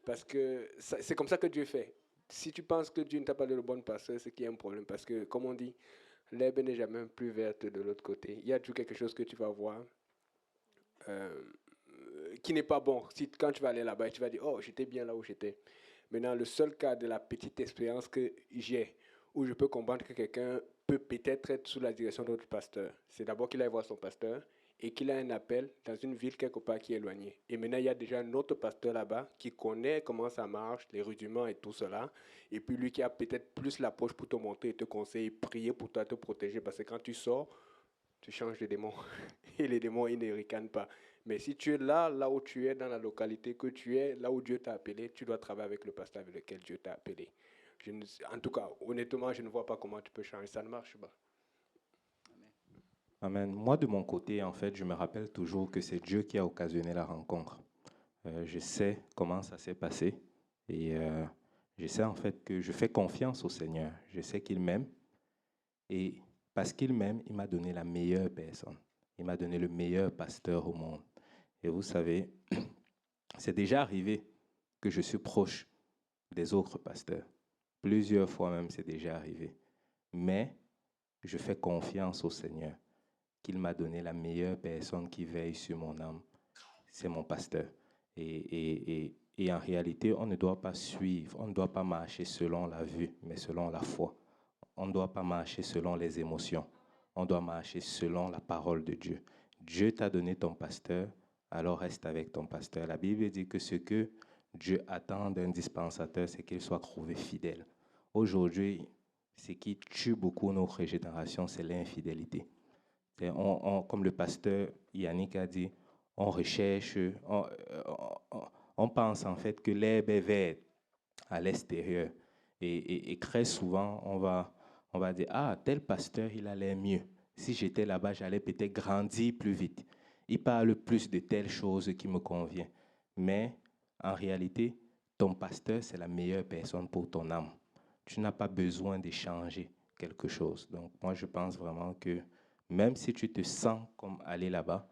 Parce que c'est comme ça que Dieu fait. Si tu penses que Dieu ne t'a pas donné le bon pasteur, c'est qu'il y a un problème. Parce que, comme on dit, l'herbe n'est jamais plus verte de l'autre côté. Il y a toujours quelque chose que tu vas voir qui n'est pas bon. Quand tu vas aller là-bas, tu vas dire, oh, j'étais bien là où j'étais. Maintenant, le seul cas de la petite expérience que j'ai, où je peux comprendre que quelqu'un peut peut-être être sous la direction d'autre pasteur, c'est d'abord qu'il aille voir son pasteur et qu'il a un appel dans une ville quelque part qui est éloignée. Et maintenant, il y a déjà un autre pasteur là-bas qui connaît comment ça marche, les rudiments et tout cela. Et puis lui qui a peut-être plus l'approche pour te montrer et te conseiller, prier pour toi, te protéger. Parce que quand tu sors, tu changes de démon. Et les démons, ils ne ricanent pas. Mais si tu es là où tu es, dans la localité que tu es, là où Dieu t'a appelé, tu dois travailler avec le pasteur avec lequel Dieu t'a appelé. En tout cas, honnêtement, je ne vois pas comment tu peux changer. Ça ne marche pas. Amen. Moi, de mon côté, en fait, je me rappelle toujours que c'est Dieu qui a occasionné la rencontre. Je sais comment ça s'est passé et je sais en fait que je fais confiance au Seigneur. Je sais qu'il m'aime et parce qu'il m'aime, il m'a donné la meilleure personne. Il m'a donné le meilleur pasteur au monde. Et vous savez, c'est déjà arrivé que je suis proche des autres pasteurs. Plusieurs fois même, c'est déjà arrivé. Mais je fais confiance au Seigneur qu'il m'a donné la meilleure personne qui veille sur mon âme. C'est mon pasteur. Et en réalité, on ne doit pas suivre, on ne doit pas marcher selon la vue, mais selon la foi. On ne doit pas marcher selon les émotions. On doit marcher selon la parole de Dieu. Dieu t'a donné ton pasteur, alors reste avec ton pasteur. La Bible dit que ce que Dieu attend d'un dispensateur, c'est qu'il soit trouvé fidèle. Aujourd'hui, ce qui tue beaucoup notre génération, c'est l'infidélité. Comme le pasteur Yannick a dit, on recherche, on pense en fait que l'herbe est verte à l'extérieur. Et très souvent, on va dire, ah, tel pasteur, il a l'air mieux. Si j'étais là-bas, j'allais peut-être grandir plus vite. Il parle plus de telle chose qui me convient. Mais en réalité, ton pasteur, c'est la meilleure personne pour ton âme. Tu n'as pas besoin de changer quelque chose. Donc, moi, je pense vraiment que même si tu te sens comme aller là-bas,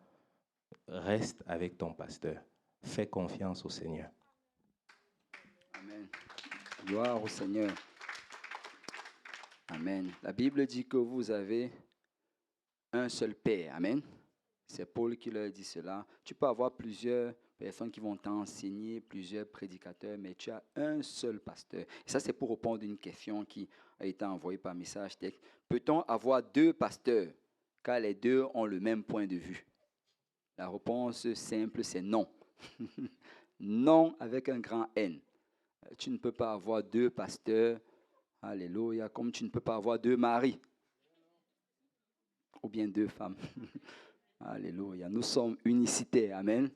reste avec ton pasteur. Fais confiance au Seigneur. Amen. Gloire au Seigneur. Amen. La Bible dit que vous avez un seul Père. Amen. C'est Paul qui leur dit cela. Tu peux avoir plusieurs personnes qui vont t'enseigner, plusieurs prédicateurs, mais tu as un seul pasteur. Et ça, c'est pour répondre à une question qui a été envoyée par message texte. Peut-on avoir deux pasteurs, car les deux ont le même point de vue? La réponse simple, c'est non. Non avec un grand N. Tu ne peux pas avoir deux pasteurs, alléluia, comme tu ne peux pas avoir deux maris, ou bien deux femmes. Alléluia. Nous sommes unicitaires. Amen.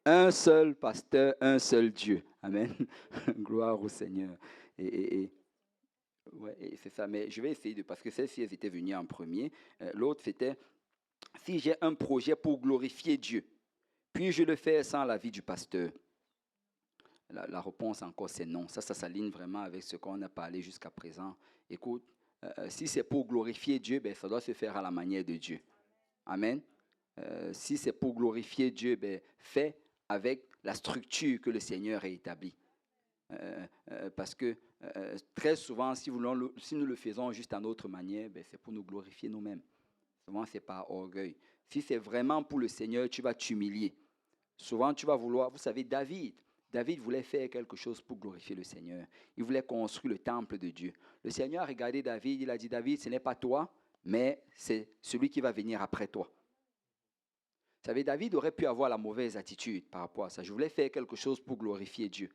Un seul pasteur, un seul Dieu. Amen. Gloire au Seigneur. Ouais, c'est ça. Mais je vais essayer parce que celle-ci, elle était venue en premier. L'autre, c'était, si j'ai un projet pour glorifier Dieu, puis je le fais sans l'avis du pasteur. La réponse encore, c'est non. Ça s'aligne vraiment avec ce qu'on a parlé jusqu'à présent. Écoute, si c'est pour glorifier Dieu, ben, ça doit se faire à la manière de Dieu. Amen. Si c'est pour glorifier Dieu, ben, fais avec la structure que le Seigneur a établie. Parce que très souvent, si nous le faisons juste à notre manière, ben, c'est pour nous glorifier nous-mêmes. Souvent, c'est par orgueil. Si c'est vraiment pour le Seigneur, tu vas t'humilier. Souvent, tu vas vouloir, vous savez, David voulait faire quelque chose pour glorifier le Seigneur. Il voulait construire le temple de Dieu. Le Seigneur a regardé David, il a dit, David, ce n'est pas toi, mais c'est celui qui va venir après toi. Vous savez, David aurait pu avoir la mauvaise attitude par rapport à ça. Je voulais faire quelque chose pour glorifier Dieu.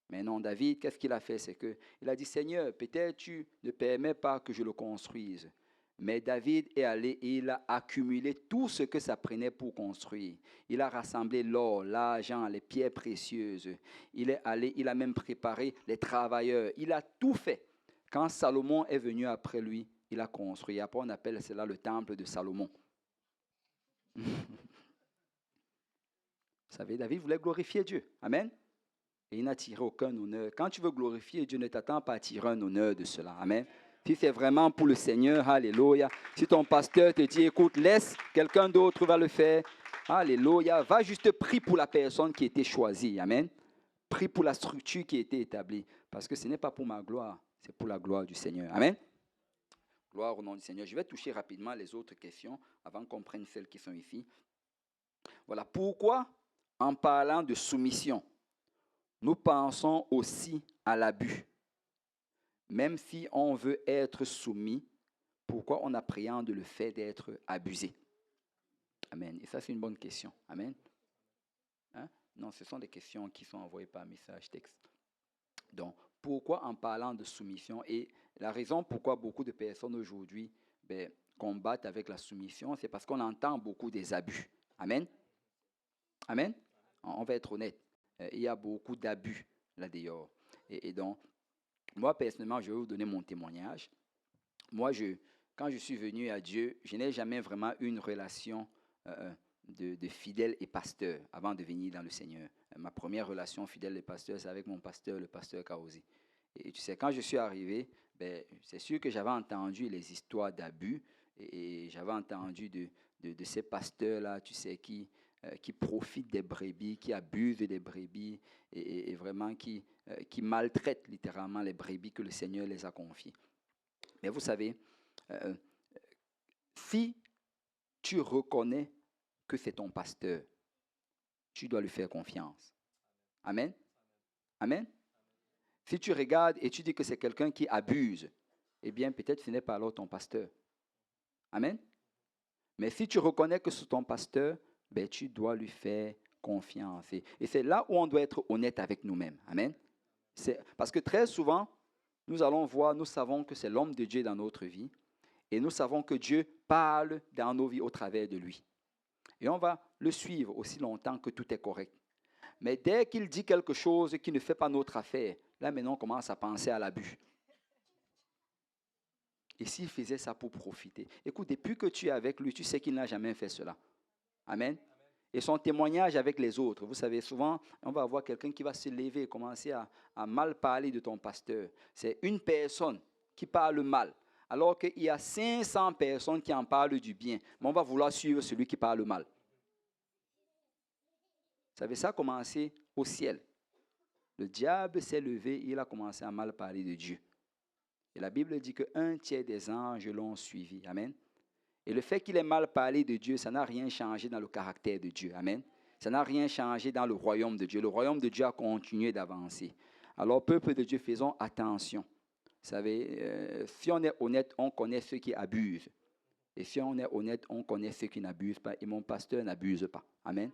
Mais non, David, qu'est-ce qu'il a fait? C'est qu'il a dit, Seigneur, peut-être tu ne permets pas que je le construise. Mais David est allé et il a accumulé tout ce que ça prenait pour construire. Il a rassemblé l'or, l'argent, les pierres précieuses. Il est allé, il a même préparé les travailleurs. Il a tout fait. Quand Salomon est venu après lui, il a construit. Après, on appelle cela le temple de Salomon. Vous savez, David voulait glorifier Dieu. Amen. Et il n'a tiré aucun honneur. Quand tu veux glorifier Dieu, ne t'attends pas à tirer un honneur de cela. Amen. Si c'est vraiment pour le Seigneur, alléluia. Si ton pasteur te dit, écoute, laisse, quelqu'un d'autre va le faire. Alléluia. Va juste prier pour la personne qui a été choisie. Amen. Prie pour la structure qui a été établie. Parce que ce n'est pas pour ma gloire, c'est pour la gloire du Seigneur. Amen. Gloire au nom du Seigneur. Je vais toucher rapidement les autres questions avant qu'on prenne celles qui sont ici. Voilà. Pourquoi, en parlant de soumission, nous pensons aussi à l'abus? Même si on veut être soumis, pourquoi on appréhende le fait d'être abusé? Amen. Et ça, c'est une bonne question. Amen. Hein? Non, ce sont des questions qui sont envoyées par message texte. Donc, pourquoi en parlant de soumission? Et la raison pourquoi beaucoup de personnes aujourd'hui combattent avec la soumission, c'est parce qu'on entend beaucoup des abus. Amen. Amen. On va être honnête. Il y a beaucoup d'abus là-dehors. Et donc, moi, personnellement, je vais vous donner mon témoignage. Moi, quand je suis venu à Dieu, je n'ai jamais vraiment eu une relation de fidèle et pasteur avant de venir dans le Seigneur. Ma première relation fidèle et pasteur, c'est avec mon pasteur, le pasteur Kaozi. Et tu sais, quand je suis arrivé, c'est sûr que j'avais entendu les histoires d'abus et j'avais entendu de ces pasteurs-là, tu sais, qui profitent des brebis, qui abusent des brebis et vraiment qui maltraitent littéralement les brebis que le Seigneur les a confiées. Mais vous savez, si tu reconnais que c'est ton pasteur, tu dois lui faire confiance. Amen. Amen. Si tu regardes et tu dis que c'est quelqu'un qui abuse, eh bien, peut-être ce n'est pas alors ton pasteur. Amen. Mais si tu reconnais que c'est ton pasteur, tu dois lui faire confiance. Et c'est là où on doit être honnête avec nous-mêmes. Amen. Parce que très souvent, nous allons voir, nous savons que c'est l'homme de Dieu dans notre vie et nous savons que Dieu parle dans nos vies au travers de lui. Et on va le suivre aussi longtemps que tout est correct. Mais dès qu'il dit quelque chose qui ne fait pas notre affaire, là maintenant on commence à penser à l'abus. Et s'il faisait ça pour profiter? Écoute, depuis que tu es avec lui, tu sais qu'il n'a jamais fait cela. Amen. Et son témoignage avec les autres. Vous savez, souvent, on va avoir quelqu'un qui va se lever et commencer à mal parler de ton pasteur. C'est une personne qui parle mal, alors qu'il y a 500 personnes qui en parlent du bien. Mais on va vouloir suivre celui qui parle mal. Vous savez, ça a commencé au ciel. Le diable s'est levé et il a commencé à mal parler de Dieu. Et la Bible dit qu'un tiers des anges l'ont suivi. Amen. Et le fait qu'il ait mal parlé de Dieu, ça n'a rien changé dans le caractère de Dieu. Amen. Ça n'a rien changé dans le royaume de Dieu. Le royaume de Dieu a continué d'avancer. Alors, peuple de Dieu, faisons attention. Vous savez, si on est honnête, on connaît ceux qui abusent. Et si on est honnête, on connaît ceux qui n'abusent pas. Et mon pasteur n'abuse pas. Amen.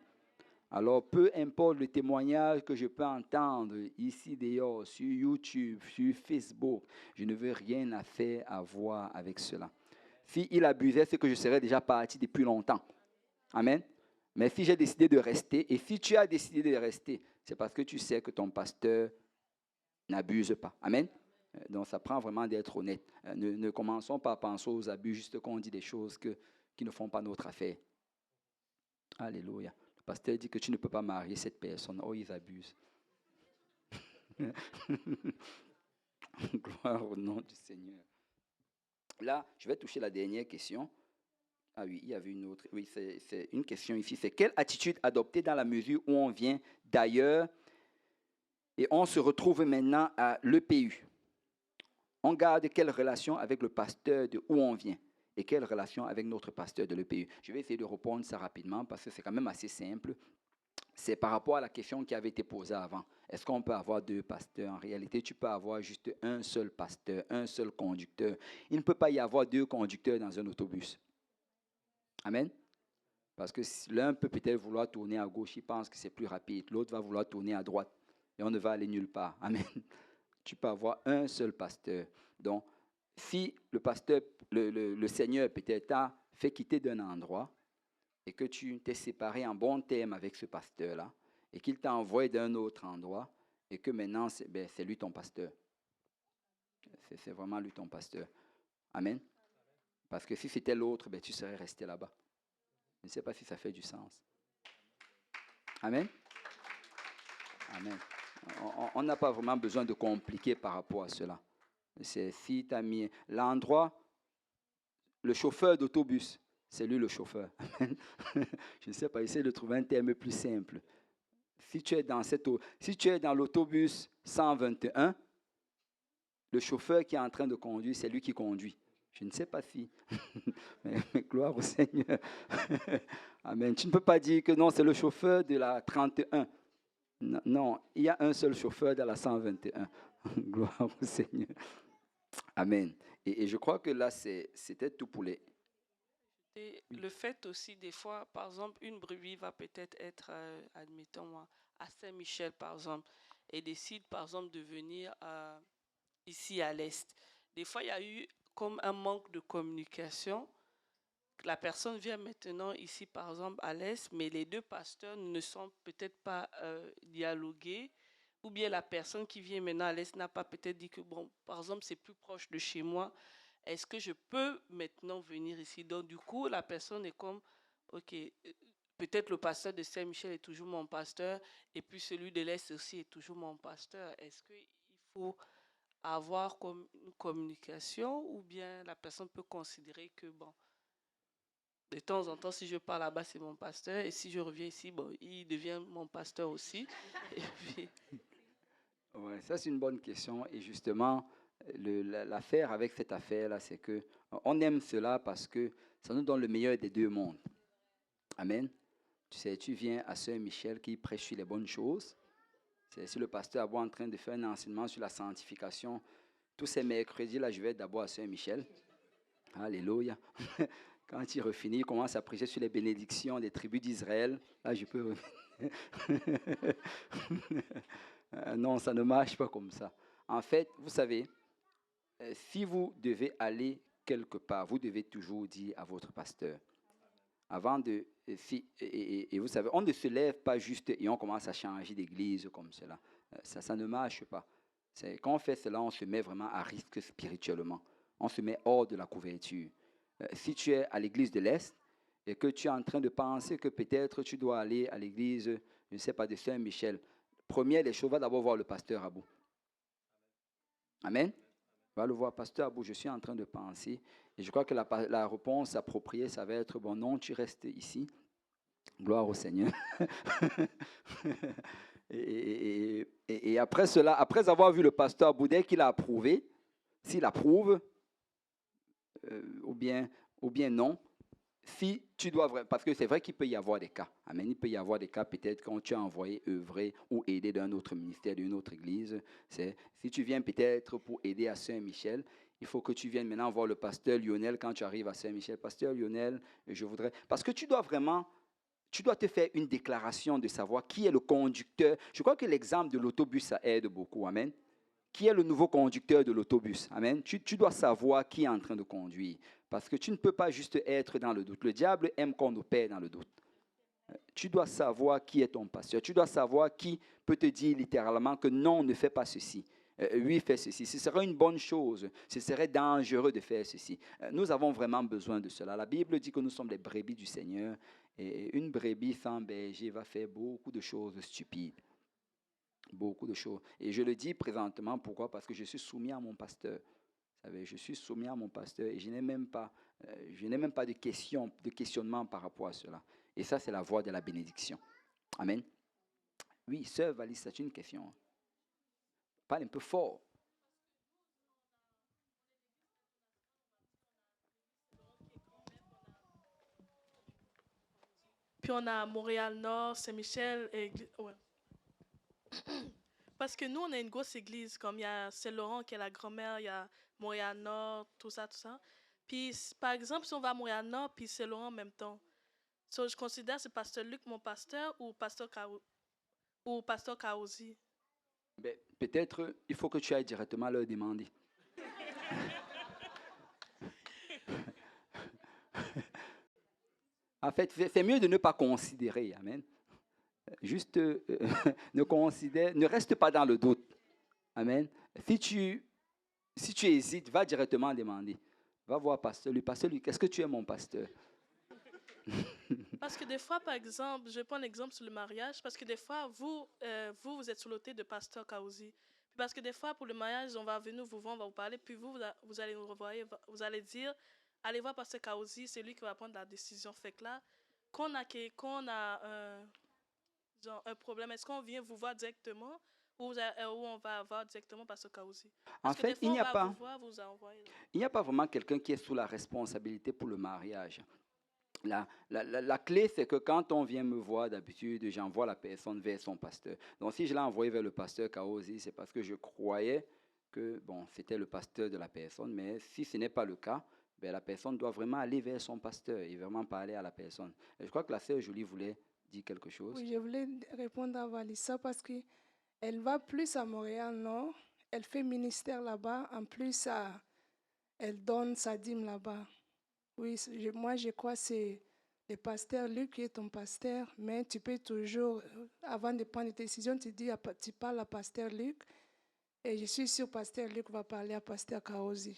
Alors, peu importe le témoignage que je peux entendre ici dehors, sur YouTube, sur Facebook, je ne veux rien à faire à voir avec cela. S'il abusait, c'est que je serais déjà parti depuis longtemps. Amen. Mais si j'ai décidé de rester, et si tu as décidé de rester, c'est parce que tu sais que ton pasteur n'abuse pas. Amen. Donc, ça prend vraiment d'être honnête. Ne commençons pas à penser aux abus juste quand on dit des choses qui ne font pas notre affaire. Alléluia. Le pasteur dit que tu ne peux pas marier cette personne. Oh, ils abusent. Gloire au nom du Seigneur. Là, je vais toucher la dernière question. Ah oui, il y avait une autre. Oui, c'est une question ici. C'est quelle attitude adopter dans la mesure où on vient d'ailleurs et on se retrouve maintenant à l'EPU? On garde quelle relation avec le pasteur de où on vient? et quelle relation avec notre pasteur de l'EPU? Je vais essayer de répondre ça rapidement parce que c'est quand même assez simple. C'est par rapport à la question qui avait été posée avant. Est-ce qu'on peut avoir 2 pasteurs? En réalité, tu peux avoir juste un seul pasteur, un seul conducteur. Il ne peut pas y avoir 2 conducteurs dans un autobus. Amen. Parce que l'un peut peut-être vouloir tourner à gauche, il pense que c'est plus rapide. L'autre va vouloir tourner à droite et on ne va aller nulle part. Amen. Tu peux avoir un seul pasteur. Donc, si le pasteur, le Seigneur peut-être t'a fait quitter d'un endroit et que tu t'es séparé en bon terme avec ce pasteur-là et qu'il t'a envoyé d'un autre endroit et que maintenant, c'est lui ton pasteur. C'est vraiment lui ton pasteur. Amen. Parce que si c'était l'autre, tu serais resté là-bas. Je ne sais pas si ça fait du sens. Amen. Amen. On n'a pas vraiment besoin de compliquer par rapport à cela. C'est si tu as mis l'endroit, le chauffeur d'autobus, c'est lui le chauffeur. Amen. Je ne sais pas, essaye de trouver un terme plus simple. Si tu es dans l'autobus 121, le chauffeur qui est en train de conduire, c'est lui qui conduit. Je ne sais pas si. mais gloire au Seigneur. Amen. Tu ne peux pas dire que non, c'est le chauffeur de la 31. Non, il y a un seul chauffeur dans la 121. Gloire au Seigneur. Amen. Et je crois que là, c'était tout pour les... Et le fait aussi, des fois, par exemple, une brebis va peut-être être, admettons-moi, à Saint-Michel, par exemple, et décide, par exemple, de venir ici à l'Est. Des fois, il y a eu comme un manque de communication. La personne vient maintenant ici, par exemple, à l'Est, mais les 2 pasteurs ne sont peut-être pas dialogués, ou bien la personne qui vient maintenant à l'Est n'a pas peut-être dit que, bon, par exemple, c'est plus proche de chez moi, est-ce que je peux maintenant venir ici? Donc, du coup, la personne est comme, OK, peut-être le pasteur de Saint-Michel est toujours mon pasteur, et puis celui de l'Est aussi est toujours mon pasteur. Est-ce qu'il faut avoir comme une communication, ou bien la personne peut considérer que, bon, de temps en temps, si je pars là-bas, c'est mon pasteur, et si je reviens ici, bon, il devient mon pasteur aussi. Et puis... Ouais, ça, c'est une bonne question. Et justement, l'affaire avec cette affaire-là, c'est que on aime cela parce que ça nous donne le meilleur des 2 mondes. Amen. Tu sais, tu viens à Saint-Michel qui prêche sur les bonnes choses. Si le pasteur est en train de faire un enseignement sur la sanctification, tous ces mercredis, là, je vais être d'abord à Saint-Michel. Alléluia. Quand il refinit, il commence à prêcher sur les bénédictions des tribus d'Israël. Là, je peux... Non, ça ne marche pas comme ça. En fait, vous savez, si vous devez aller quelque part, vous devez toujours dire à votre pasteur. Avant de... Et vous savez, on ne se lève pas juste et on commence à changer d'église comme cela. Ça ne marche pas. Quand on fait cela, on se met vraiment à risque spirituellement. On se met hors de la couverture. Si tu es à l'église de l'Est et que tu es en train de penser que peut-être tu dois aller à l'église, je ne sais pas, de Saint-Michel, première des choses, va d'abord voir le pasteur Abou. Amen. Va le voir, pasteur Abou, je suis en train de penser. Et je crois que la réponse appropriée, ça va être, bon, non, tu restes ici. Gloire au Seigneur. et après cela, après avoir vu le pasteur Abou, dès qu'il a approuvé, s'il approuve, ou bien non, si tu dois, parce que c'est vrai qu'il peut y avoir des cas. Amen. Il peut y avoir des cas peut-être quand tu as envoyé œuvrer ou aider d'un autre ministère, d'une autre église. Si tu viens peut-être pour aider à Saint-Michel, il faut que tu viennes maintenant voir le pasteur Lionel quand tu arrives à Saint-Michel. Pasteur Lionel, je voudrais... Parce que tu dois te faire une déclaration de savoir qui est le conducteur. Je crois que l'exemple de l'autobus, ça aide beaucoup. Amen. Qui est le nouveau conducteur de l'autobus? Amen. Tu dois savoir qui est en train de conduire. Parce que tu ne peux pas juste être dans le doute. Le diable aime qu'on opère dans le doute. Tu dois savoir qui est ton pasteur. Tu dois savoir qui peut te dire littéralement que non, ne fais pas ceci. Oui, fais ceci. Ce serait une bonne chose. Ce serait dangereux de faire ceci. Nous avons vraiment besoin de cela. La Bible dit que nous sommes les brebis du Seigneur. Et une brebis sans berger va faire beaucoup de choses stupides. Beaucoup de choses. Et je le dis présentement, pourquoi? Parce que je suis soumis à mon pasteur. Vous savez, je suis soumis à mon pasteur et je n'ai même pas de questionnement par rapport à cela. Et ça, c'est la voie de la bénédiction. Amen. Oui, sœur Valis, c'est une question. Parle un peu fort. puis on a Montréal-Nord, Saint-Michel, et ouais. Parce que nous, on a une grosse église, comme il y a Saint-Laurent qui est la grand-mère, il y a Montréal-Nord, tout ça, tout ça. Puis, par exemple, si on va à Montréal-Nord, puis Saint-Laurent en même temps, je considère que c'est Pasteur Luc, mon pasteur, ou Pasteur Kaozi. Ben, peut-être il faut que tu ailles directement leur demander. En fait, c'est mieux de ne pas considérer. Amen. Juste ne reste pas dans le doute. Amen. Si tu hésites, va directement demander. Va voir pasteur lui. Pasteur lui, est-ce que tu es mon pasteur? Parce que des fois, par exemple, je vais prendre l'exemple sur le mariage, parce que des fois, vous êtes sous l'autorité de Pasteur Kaozi. Parce que des fois, pour le mariage, on va venir vous voir, on va vous parler, puis vous allez nous revoir, vous allez dire, allez voir Pasteur Kaozi, c'est lui qui va prendre la décision. Fait que là, quand on a un problème, est-ce qu'on vient vous voir directement ou on va voir directement Pasteur Kaozi? En fait, il n'y a pas. Vous envoyer, Il n'y a pas vraiment quelqu'un qui est sous la responsabilité pour le mariage. La clé, c'est que quand on vient me voir, d'habitude, j'envoie la personne vers son pasteur. Donc, si je l'ai envoyé vers le pasteur Kaozi, c'est parce que je croyais que c'était le pasteur de la personne. Mais si ce n'est pas le cas, ben, la personne doit vraiment aller vers son pasteur et vraiment parler à la personne. Et je crois que la sœur Julie voulait dire quelque chose. Oui, je voulais répondre à Valissa parce qu'elle va plus à Montréal, non? Elle fait ministère là-bas. En plus, elle donne sa dîme là-bas. Oui, moi, je crois que c'est le pasteur Luc qui est ton pasteur, mais tu peux toujours, avant de prendre une décision, tu parles à pasteur Luc, et je suis sûre que pasteur Luc va parler à pasteur Kaozi.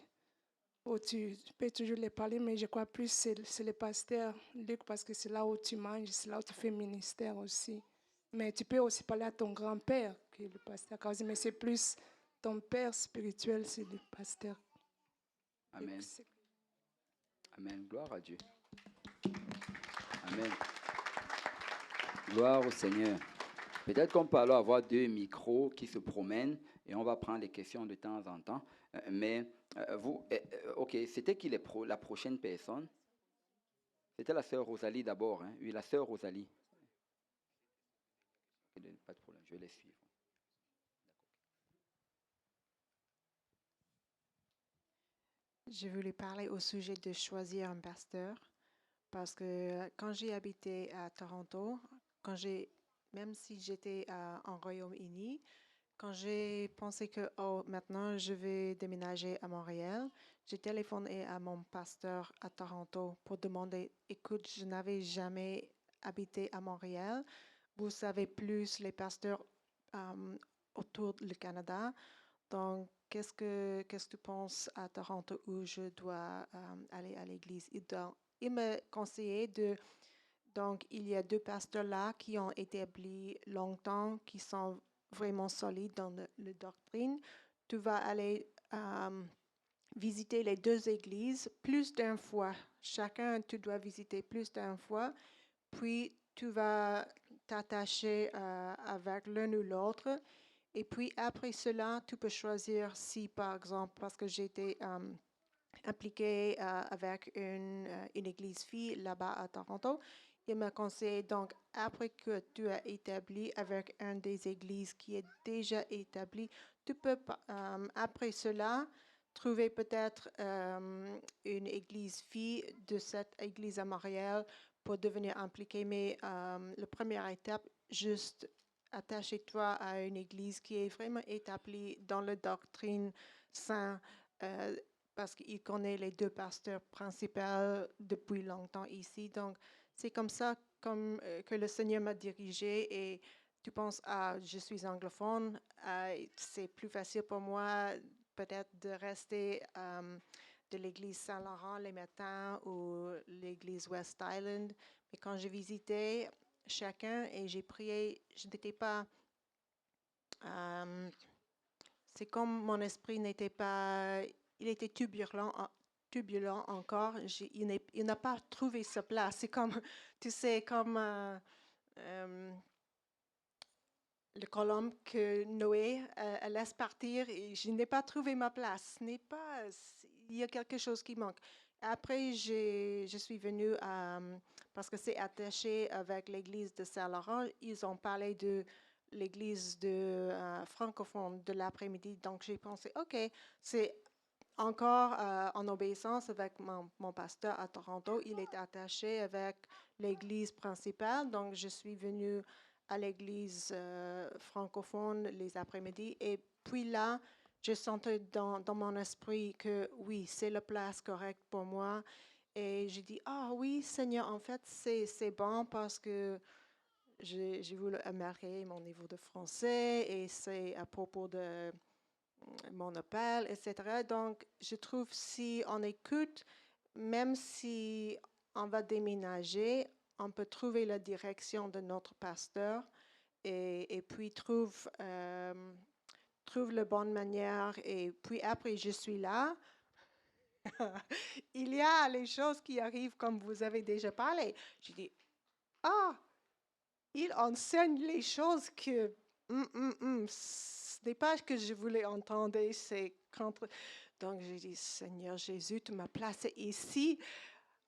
Ou tu peux toujours les parler, mais je crois plus que c'est le pasteur Luc, parce que c'est là où tu manges, c'est là où tu fais ministère aussi. Mais tu peux aussi parler à ton grand-père, qui est le pasteur Kaozi, mais c'est plus ton père spirituel, c'est le pasteur. Amen. Amen. Gloire à Dieu. Amen. Gloire au Seigneur. Peut-être qu'on peut alors avoir 2 micros qui se promènent et on va prendre les questions de temps en temps. Mais vous, ok, c'était qui la prochaine personne? C'était la sœur Rosalie d'abord. Hein? Oui, la sœur Rosalie. Pas de problème, je vais les suivre. Je voulais parler au sujet de choisir un pasteur parce que quand j'ai habité à Toronto, même si j'étais en Royaume-Uni, quand j'ai pensé que maintenant je vais déménager à Montréal, j'ai téléphoné à mon pasteur à Toronto pour demander, écoute, je n'avais jamais habité à Montréal. Vous savez plus les pasteurs autour du Canada. Donc, qu'est-ce que tu penses à Toronto où je dois aller à l'église? Il m'a conseillé donc, il y a 2 pasteurs là qui ont été établis longtemps, qui sont vraiment solides dans la doctrine. Tu vas aller visiter les 2 églises plus d'une fois. Chacun, tu dois visiter plus d'une fois. Puis, tu vas t'attacher avec l'un ou l'autre. Et puis, après cela, tu peux choisir si, par exemple, parce que j'étais impliquée avec une église fille là-bas à Toronto, il m'a conseillé, donc, après que tu as établi avec une des églises qui est déjà établie, tu peux, après cela, trouver peut-être une église fille de cette église à Montréal pour devenir impliqué. Mais la première étape, juste attache-toi à une église qui est vraiment établie dans la doctrine sainte, parce qu'il connaît les 2 pasteurs principaux depuis longtemps ici. Donc, c'est comme ça que le Seigneur m'a dirigé. Et tu penses, je suis anglophone, c'est plus facile pour moi peut-être de rester de l'église Saint-Laurent les matins ou l'église West Island. Mais quand j'ai visité chacun et j'ai prié, je n'étais pas... c'est comme mon esprit n'était pas... Il était turbulent encore. Il n'a pas trouvé sa place. C'est comme, tu sais, comme le colombe que Noé laisse partir et je n'ai pas trouvé ma place. Il y a quelque chose qui manque. Après, je suis venue parce que c'est attaché avec l'église de Saint-Laurent. Ils ont parlé de l'église de francophone de l'après-midi. Donc, j'ai pensé, OK, c'est encore en obéissance avec mon pasteur à Toronto. Il est attaché avec l'église principale. Donc, je suis venue à l'église francophone les après-midi. Et puis là, je sentais dans mon esprit que oui, c'est la place correcte pour moi. Et j'ai dit, ah oui, Seigneur, en fait, c'est bon parce que j'ai voulu améliorer mon niveau de français et c'est à propos de mon appel, etc. Donc, je trouve si on écoute, même si on va déménager, on peut trouver la direction de notre pasteur et puis trouve la bonne manière. Et puis après, je suis là. Il y a les choses qui arrivent comme vous avez déjà parlé. Je dis, ah, il enseigne les choses que ce n'est pas ce que je voulais entendre, c'est contre. Donc j'ai dit, Seigneur Jésus, tu m'as placé ici.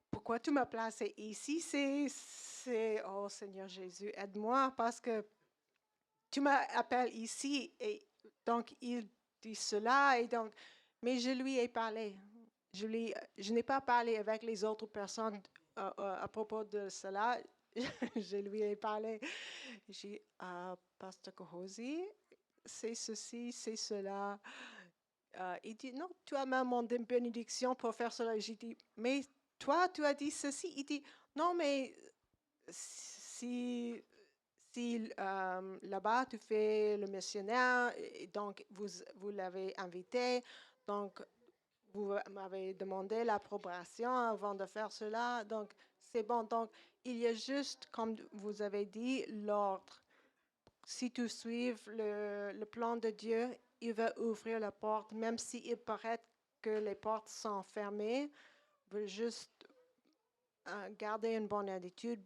Pourquoi tu m'as placé ici? Oh Seigneur Jésus, aide-moi parce que tu m'appelles ici. Et donc il dit cela et donc, mais je lui ai parlé. Je n'ai pas parlé avec les autres personnes à propos de cela. Je lui ai parlé. J'ai dit, Pasteur Kohozi, c'est ceci, c'est cela. Il dit, non, tu as même mon bénédiction pour faire cela. J'ai dit, mais toi, tu as dit ceci. Il dit, non, mais si là-bas, tu fais le missionnaire, et donc vous l'avez invité, donc vous m'avez demandé l'approbation avant de faire cela, donc c'est bon. Donc, il y a juste, comme vous avez dit, l'ordre. Si tu suives le plan de Dieu, il va ouvrir la porte, même s'il paraît que les portes sont fermées. Il veut juste garder une bonne attitude,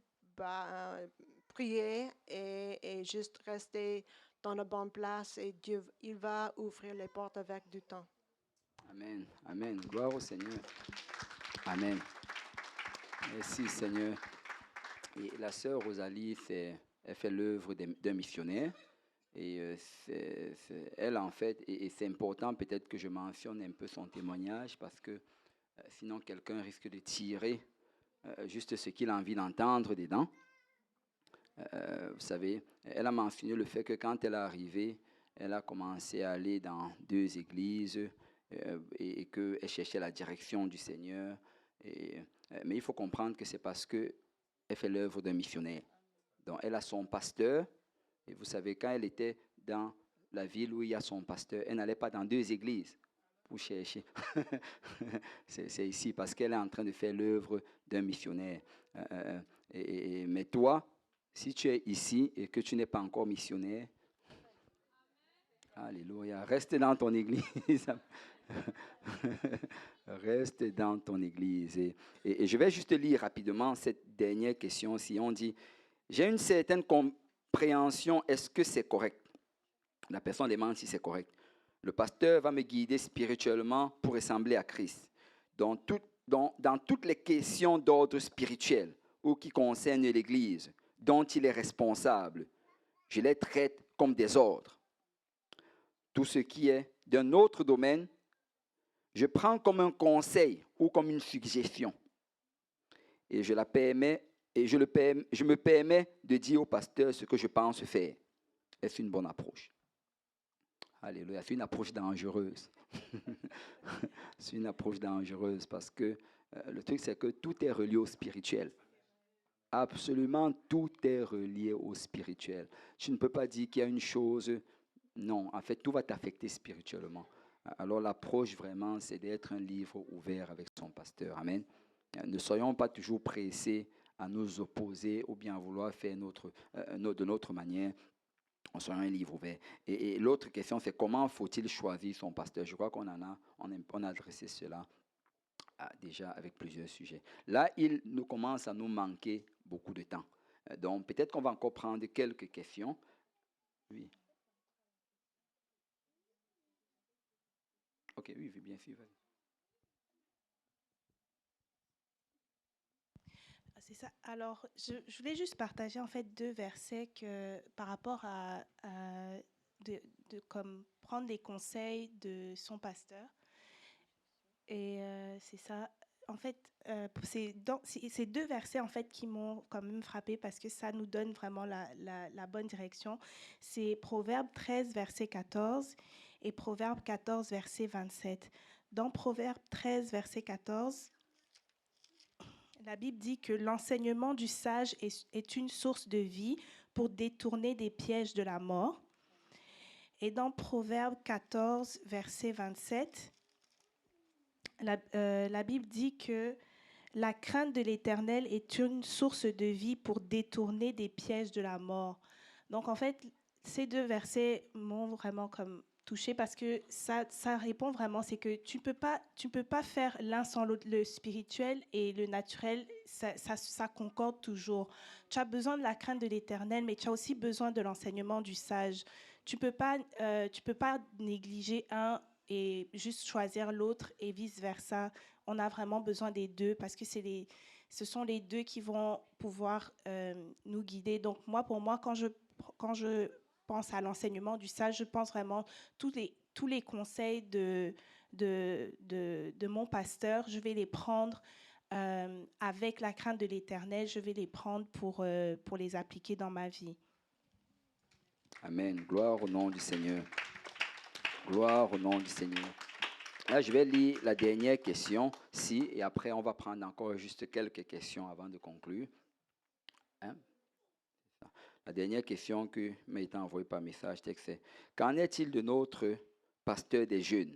prier et juste rester dans la bonne place et Dieu, il va ouvrir les portes avec du temps. Amen. Amen. Gloire au Seigneur. Amen. Merci Seigneur. Et la sœur Rosalie, elle fait l'œuvre d'un missionnaire. Et elle, en fait, et c'est important peut-être que je mentionne un peu son témoignage parce que sinon quelqu'un risque de tirer juste ce qu'il a envie d'entendre dedans. Vous savez, elle a mentionné le fait que quand elle est arrivée, elle a commencé à aller dans 2 églises et qu'elle cherchait la direction du Seigneur. Mais il faut comprendre que c'est parce qu'elle fait l'œuvre d'un missionnaire. Donc, elle a son pasteur. Et vous savez, quand elle était dans la ville où il y a son pasteur, elle n'allait pas dans 2 églises pour chercher. C'est ici parce qu'elle est en train de faire l'œuvre d'un missionnaire. Mais toi, si tu es ici et que tu n'es pas encore missionnaire, alléluia, reste dans ton église. Reste dans ton église. Et je vais juste lire rapidement cette dernière question. Si on dit, j'ai une certaine compréhension, est-ce que c'est correct? La personne demande si c'est correct. Le pasteur va me guider spirituellement pour ressembler à Christ. Dans toutes les questions d'ordre spirituel ou qui concernent l'Église, dont il est responsable, je les traite comme des ordres. Tout ce qui est d'un autre domaine, je prends comme un conseil ou comme une suggestion. Et je me permets de dire au pasteur ce que je pense faire. Est-ce une bonne approche? Alléluia, c'est une approche dangereuse. C'est une approche dangereuse parce que le truc, c'est que tout est relié au spirituel. Absolument tout est relié au spirituel. Tu ne peux pas dire qu'il y a une chose. Non, en fait, tout va t'affecter spirituellement. Alors l'approche vraiment, c'est d'être un livre ouvert avec son pasteur. Amen. Ne soyons pas toujours pressés à nous opposer ou bien à vouloir faire de notre manière. On soit un livre ouvert. Et l'autre question, c'est comment faut-il choisir son pasteur? Je crois qu'on a adressé cela déjà avec plusieurs sujets. Là, il nous commence à nous manquer beaucoup de temps. Donc, peut-être qu'on va encore prendre quelques questions. Oui. Ok, oui, bien sûr. C'est ça. Alors, je voulais juste partager en fait deux versets par rapport à comme prendre les conseils de son pasteur. Et c'est ça. En fait, c'est deux versets en fait qui m'ont quand même frappée parce que ça nous donne vraiment la bonne direction. C'est Proverbe 13, verset 14 et Proverbe 14, verset 27. Dans Proverbe 13, verset 14, la Bible dit que l'enseignement du sage est une source de vie pour détourner des pièges de la mort. Et dans Proverbe 14, verset 27, la Bible dit que la crainte de l'Éternel est une source de vie pour détourner des pièges de la mort. Donc, en fait, ces deux versets m'ont vraiment comme touchée parce que ça répond vraiment, c'est que tu peux pas faire l'un sans l'autre. Le spirituel et le naturel, ça concorde toujours. Tu as besoin de la crainte de l'Éternel, mais tu as aussi besoin de l'enseignement du sage. Tu peux pas négliger un et juste choisir l'autre et vice-versa. On a vraiment besoin des deux parce que ce sont les deux qui vont pouvoir nous guider. Donc, pour moi, quand je pense à l'enseignement du sage, je pense vraiment tous les conseils de mon pasteur, je vais les prendre avec la crainte de l'Éternel, je vais les prendre pour les appliquer dans ma vie. Amen. Gloire au nom du Seigneur. Gloire au nom du Seigneur. Là, je vais lire la dernière question, et après, on va prendre encore juste quelques questions avant de conclure. Hein? La dernière question qui m'a été envoyée par message texte, c'est « Qu'en est-il de notre pasteur des jeunes?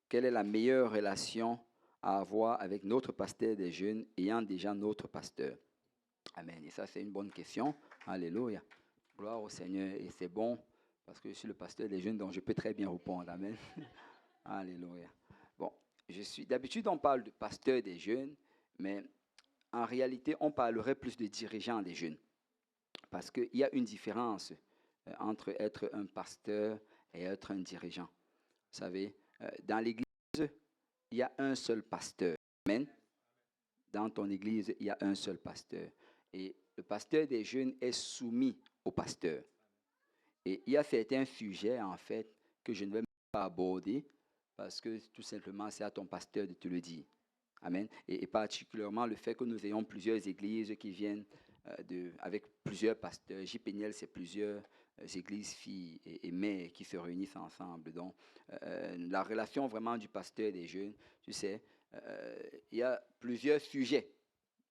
Quelle est la meilleure relation à avoir avec notre pasteur des jeunes ayant déjà notre pasteur? » Amen. Et ça, c'est une bonne question. Alléluia. Gloire au Seigneur. Et c'est bon, parce que je suis le pasteur des jeunes, donc je peux très bien répondre. Amen. Alléluia. Bon, d'habitude, on parle de pasteur des jeunes, mais en réalité, on parlerait plus de dirigeant des jeunes. Parce qu'il y a une différence entre être un pasteur et être un dirigeant. Vous savez, dans l'église, il y a un seul pasteur. Amen. Dans ton église, il y a un seul pasteur. Et le pasteur des jeunes est soumis au pasteur. Et il y a certains sujets, en fait, que je ne vais pas aborder parce que tout simplement, c'est à ton pasteur de te le dire. Amen. Et particulièrement le fait que nous ayons plusieurs églises qui viennent avec plusieurs pasteurs. JPNL, c'est plusieurs églises filles et mères qui se réunissent ensemble. Donc, la relation vraiment du pasteur et des jeunes, tu sais, il y a plusieurs sujets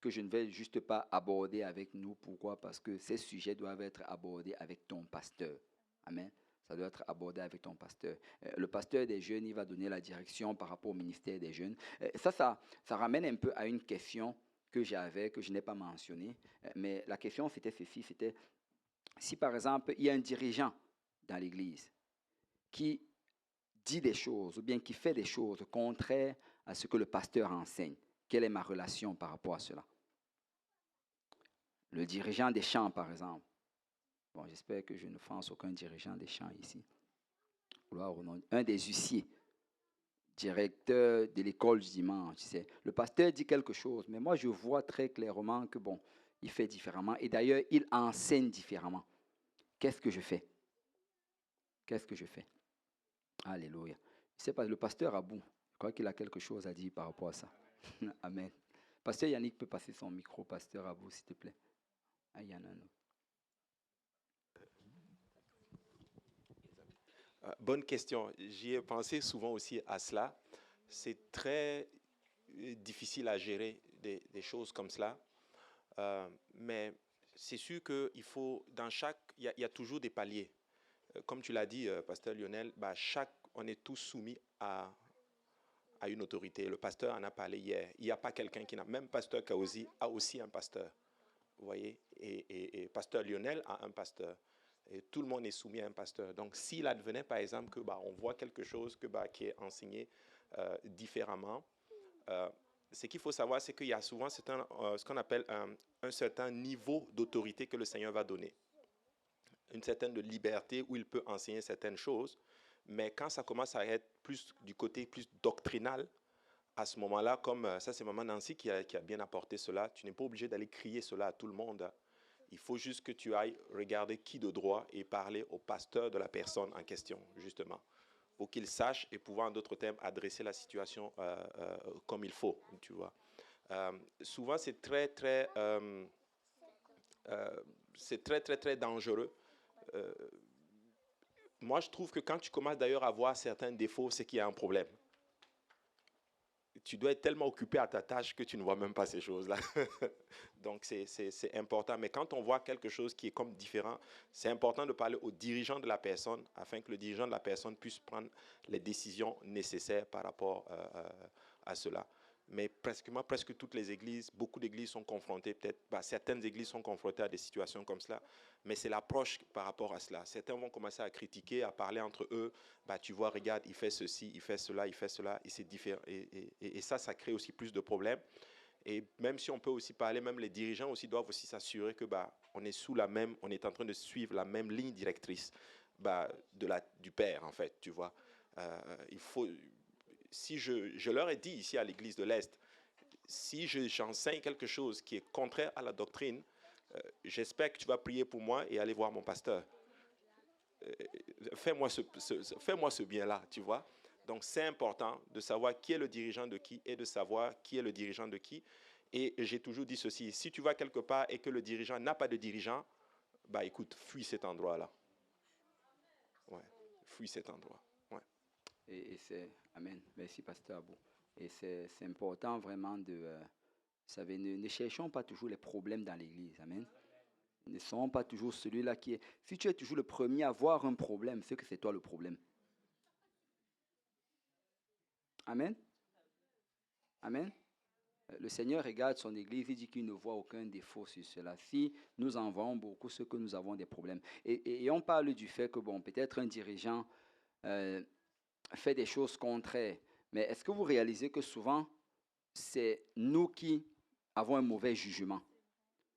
que je ne vais juste pas aborder avec nous. Pourquoi? Parce que ces sujets doivent être abordés avec ton pasteur. Amen. Ça doit être abordé avec ton pasteur. Le pasteur des jeunes, il va donner la direction par rapport au ministère des jeunes. Ça ramène un peu à une question que j'avais, que je n'ai pas mentionnée. Mais la question, c'était ceci, c'était si par exemple, il y a un dirigeant dans l'Église qui dit des choses ou bien qui fait des choses contraires à ce que le pasteur enseigne, quelle est ma relation par rapport à cela? Le dirigeant des chants, par exemple. Bon, j'espère que je ne offense aucun dirigeant des chants ici. Gloire au nom. Un des huissiers, directeur de l'école du dimanche, tu sais. Le pasteur dit quelque chose, mais moi je vois très clairement que bon, il fait différemment. Et d'ailleurs, il enseigne différemment. Qu'est-ce que je fais? Qu'est-ce que je fais? Alléluia. Je ne sais pas, le pasteur Abou, je crois qu'il a quelque chose à dire par rapport à ça. Amen. Pasteur Yannick peut passer son micro, pasteur Abou, s'il te plaît. Ah, il y en a un autre. Bonne question. J'y ai pensé souvent aussi à cela. C'est très difficile à gérer des choses comme cela. Mais c'est sûr qu'il faut, il y a toujours des paliers. Comme tu l'as dit, pasteur Lionel, on est tous soumis à une autorité. Le pasteur en a parlé hier. Il n'y a pas quelqu'un qui n'a... Même pasteur Kaozi a aussi un pasteur. Vous voyez? Et pasteur Lionel a un pasteur. Et tout le monde est soumis à un pasteur. Donc, s'il advenait, par exemple, que on voit quelque chose qui est enseigné différemment, ce qu'il faut savoir, c'est qu'il y a souvent ce qu'on appelle un certain niveau d'autorité que le Seigneur va donner. Une certaine liberté où il peut enseigner certaines choses. Mais quand ça commence à être plus du côté plus doctrinal, à ce moment-là, comme ça c'est Maman Nancy qui a bien apporté cela, tu n'es pas obligé d'aller crier cela à tout le monde. Il faut juste que tu ailles regarder qui de droit et parler au pasteur de la personne en question, justement, pour qu'il sache et pouvoir, en d'autres termes, adresser la situation comme il faut, tu vois. Souvent, c'est très dangereux. Moi, je trouve que quand tu commences d'ailleurs à voir certains défauts, c'est qu'il y a un problème. Tu dois être tellement occupé à ta tâche que tu ne vois même pas ces choses-là. Donc, c'est important. Mais quand on voit quelque chose qui est comme différent, c'est important de parler au dirigeant de la personne afin que le dirigeant de la personne puisse prendre les décisions nécessaires par rapport à cela. Mais presque toutes les églises, beaucoup d'églises sont confrontées, certaines églises sont confrontées à des situations comme cela, mais c'est l'approche par rapport à cela. Certains vont commencer à critiquer, à parler entre eux, tu vois, regarde, il fait ceci, il fait cela, et c'est différent. Et ça crée aussi plus de problèmes. Et même si on peut aussi parler, même les dirigeants aussi doivent aussi s'assurer que on est en train de suivre la même ligne directrice du Père, en fait, tu vois. Il faut... Si je leur ai dit ici à l'Église de l'Est, si j'enseigne quelque chose qui est contraire à la doctrine, j'espère que tu vas prier pour moi et aller voir mon pasteur. Fais-moi ce bien-là, tu vois. Donc, c'est important de savoir qui est le dirigeant de qui et de savoir qui est le dirigeant de qui. Et j'ai toujours dit ceci, si tu vas quelque part et que le dirigeant n'a pas de dirigeant, écoute, fuis cet endroit-là. Ouais, fuis cet endroit. Ouais. Et c'est... Amen. Merci, Pasteur Abou. Et c'est important vraiment de... vous savez, ne cherchons pas toujours les problèmes dans l'Église. Amen. Ne soyons pas toujours celui-là qui est... Si tu es toujours le premier à avoir un problème, c'est que c'est toi le problème. Amen. Amen. Le Seigneur regarde son Église, il dit qu'il ne voit aucun défaut sur cela. Si nous en voyons beaucoup, c'est que nous avons des problèmes. Et on parle du fait que, peut-être un dirigeant fait des choses contraires. Mais est-ce que vous réalisez que souvent, c'est nous qui avons un mauvais jugement?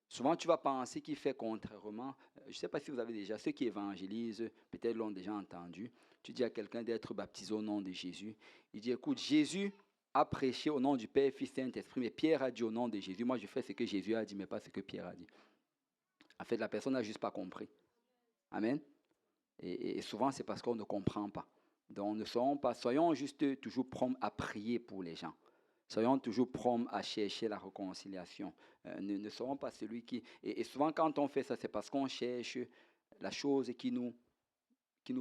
Souvent, tu vas penser qu'il fait contrairement. Je ne sais pas si vous avez déjà, ceux qui évangélisent, peut-être l'ont déjà entendu. Tu dis à quelqu'un d'être baptisé au nom de Jésus. Il dit, écoute, Jésus a prêché au nom du Père, Fils, Saint-Esprit, mais Pierre a dit au nom de Jésus. Moi, je fais ce que Jésus a dit, mais pas ce que Pierre a dit. En fait, la personne n'a juste pas compris. Amen. Et souvent, c'est parce qu'on ne comprend pas. Donc, soyons juste toujours prompts à prier pour les gens. Soyons toujours prompts à chercher la réconciliation. Ne soyons pas celui qui... Et souvent, quand on fait ça, c'est parce qu'on cherche la chose qui nous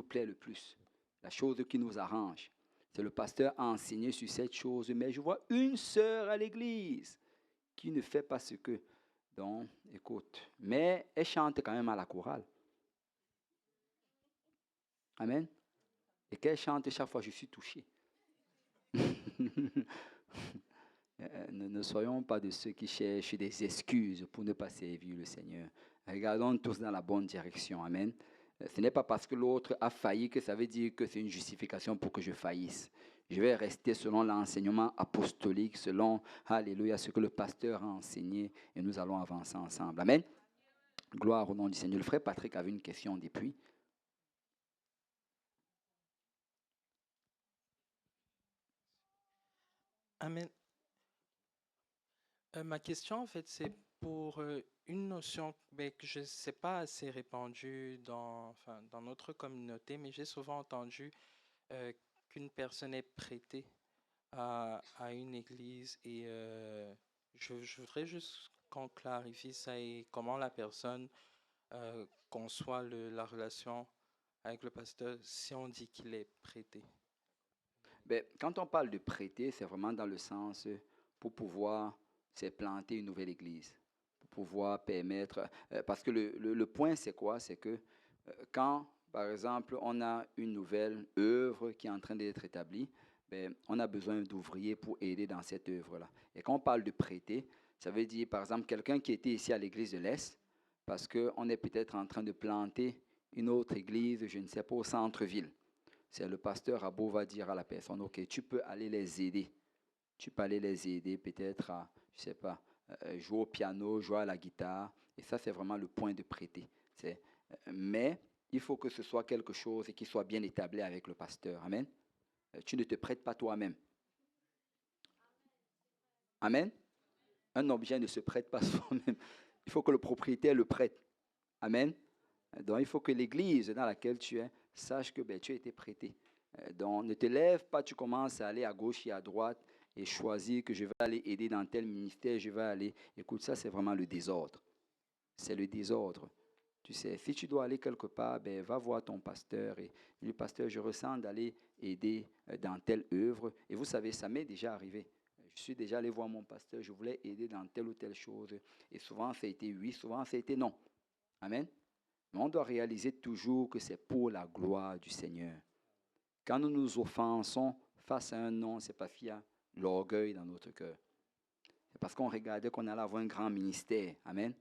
plaît le plus, la chose qui nous arrange. C'est le pasteur a enseigné sur cette chose, mais je vois une sœur à l'église qui ne fait pas ce que... Donc, écoute, mais elle chante quand même à la chorale. Amen. Et qu'elle chante chaque fois, je suis touché. Ne soyons pas de ceux qui cherchent des excuses pour ne pas servir le Seigneur. Regardons tous dans la bonne direction. Amen. Ce n'est pas parce que l'autre a failli que ça veut dire que c'est une justification pour que je faillisse. Je vais rester selon l'enseignement apostolique, selon, alléluia, ce que le pasteur a enseigné et nous allons avancer ensemble. Amen. Gloire au nom du Seigneur. Le frère Patrick avait une question depuis. Amen. Ma question, en fait, c'est pour une notion que je ne sais pas assez répandue dans notre communauté, mais j'ai souvent entendu qu'une personne est prêtée à une église et je voudrais juste qu'on clarifie ça et comment la personne conçoit la relation avec le pasteur si on dit qu'il est prêté. Quand on parle de prêter, c'est vraiment dans le sens pour pouvoir planter une nouvelle église, pour pouvoir permettre... parce que le point, c'est quoi? C'est que quand, par exemple, on a une nouvelle œuvre qui est en train d'être établie, on a besoin d'ouvriers pour aider dans cette œuvre-là. Et quand on parle de prêter, ça veut dire, par exemple, quelqu'un qui était ici à l'église de l'Est, parce qu'on est peut-être en train de planter une autre église, je ne sais pas, au centre-ville. C'est le pasteur Abou va dire à la personne, OK, tu peux aller les aider. Tu peux aller les aider peut-être à, je ne sais pas, jouer au piano, jouer à la guitare. Et ça, c'est vraiment le point de prêter. Mais il faut que ce soit quelque chose qui soit bien établi avec le pasteur. Amen. Tu ne te prêtes pas toi-même. Amen. Un objet ne se prête pas soi-même. Il faut que le propriétaire le prête. Amen. Donc, il faut que l'église dans laquelle tu es sache que tu as été prêté. Donc, ne te lève pas, tu commences à aller à gauche et à droite et choisir que je vais aller aider dans tel ministère, je vais aller. Écoute, ça, c'est vraiment le désordre. C'est le désordre. Tu sais, si tu dois aller quelque part, va voir ton pasteur et le pasteur, je ressens d'aller aider dans telle œuvre. Et vous savez, ça m'est déjà arrivé. Je suis déjà allé voir mon pasteur, je voulais aider dans telle ou telle chose. Et souvent, ça a été oui, souvent, ça a été non. Amen. Mais on doit réaliser toujours que c'est pour la gloire du Seigneur. Quand nous nous offensons face à un non, c'est parce qu'il y a l'orgueil dans notre cœur. C'est parce qu'on regardait qu'on allait avoir un grand ministère. Amen.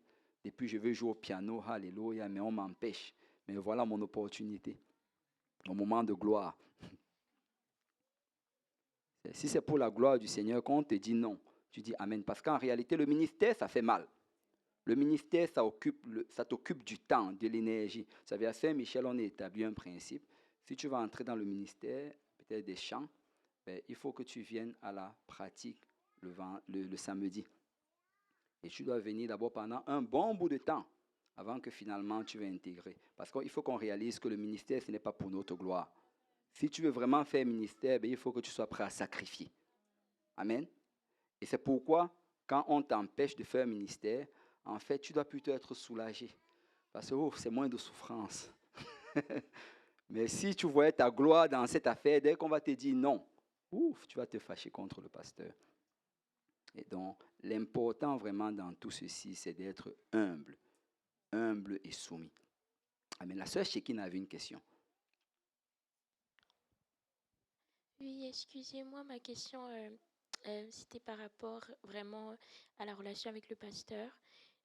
Depuis, je veux jouer au piano, alléluia, mais on m'empêche. Mais voilà mon opportunité, mon moment de gloire. Si c'est pour la gloire du Seigneur, quand on te dit non, tu dis amen. Parce qu'en réalité, le ministère, ça fait mal. Le ministère, ça t'occupe du temps, de l'énergie. Vous savez, à Saint-Michel, on a établi un principe. Si tu vas entrer dans le ministère, peut-être des chants, il faut que tu viennes à la pratique le samedi. Et tu dois venir d'abord pendant un bon bout de temps avant que finalement tu vas intégrer. Parce qu'il faut qu'on réalise que le ministère, ce n'est pas pour notre gloire. Si tu veux vraiment faire ministère, il faut que tu sois prêt à sacrifier. Amen. Et c'est pourquoi, quand on t'empêche de faire ministère, en fait, tu dois plutôt être soulagé. Parce que c'est moins de souffrance. Mais si tu voyais ta gloire dans cette affaire, dès qu'on va te dire non, tu vas te fâcher contre le pasteur. Et donc, l'important vraiment dans tout ceci, c'est d'être humble. Humble et soumis. Amen. La sœur Shekin avait une question. Oui, excusez-moi, ma question, c'était par rapport vraiment à la relation avec le pasteur.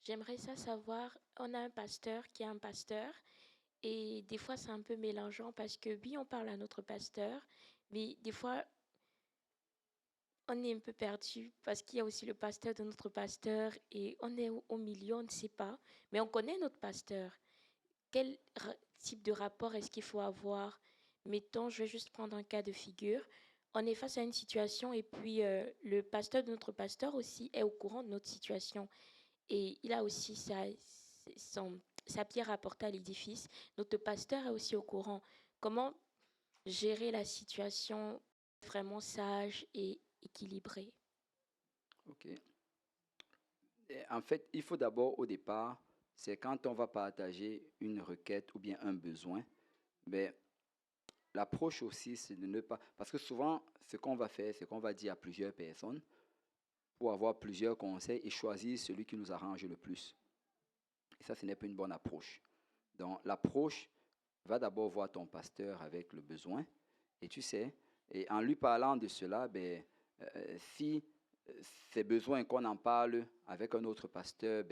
J'aimerais savoir, on a un pasteur qui est un pasteur, et des fois c'est un peu mélangeant parce que oui, on parle à notre pasteur, mais des fois on est un peu perdu parce qu'il y a aussi le pasteur de notre pasteur et on est au milieu, on ne sait pas, mais on connaît notre pasteur. Quel type de rapport est-ce qu'il faut avoir? Mettons, je vais juste prendre un cas de figure. On est face à une situation et puis le pasteur de notre pasteur aussi est au courant de notre situation. Et il a aussi sa pierre à apporter à l'édifice. Notre pasteur est aussi au courant. Comment gérer la situation vraiment sage et équilibrée? OK. En fait, il faut d'abord, au départ, c'est quand on va partager une requête ou bien un besoin, l'approche aussi, c'est de ne pas... Parce que souvent, ce qu'on va faire, c'est qu'on va dire à plusieurs personnes pour avoir plusieurs conseils et choisir celui qui nous arrange le plus. Et ça, ce n'est pas une bonne approche. Donc, l'approche va d'abord voir ton pasteur avec le besoin. Et tu sais, et en lui parlant de cela, si c'est besoin qu'on en parle avec un autre pasteur,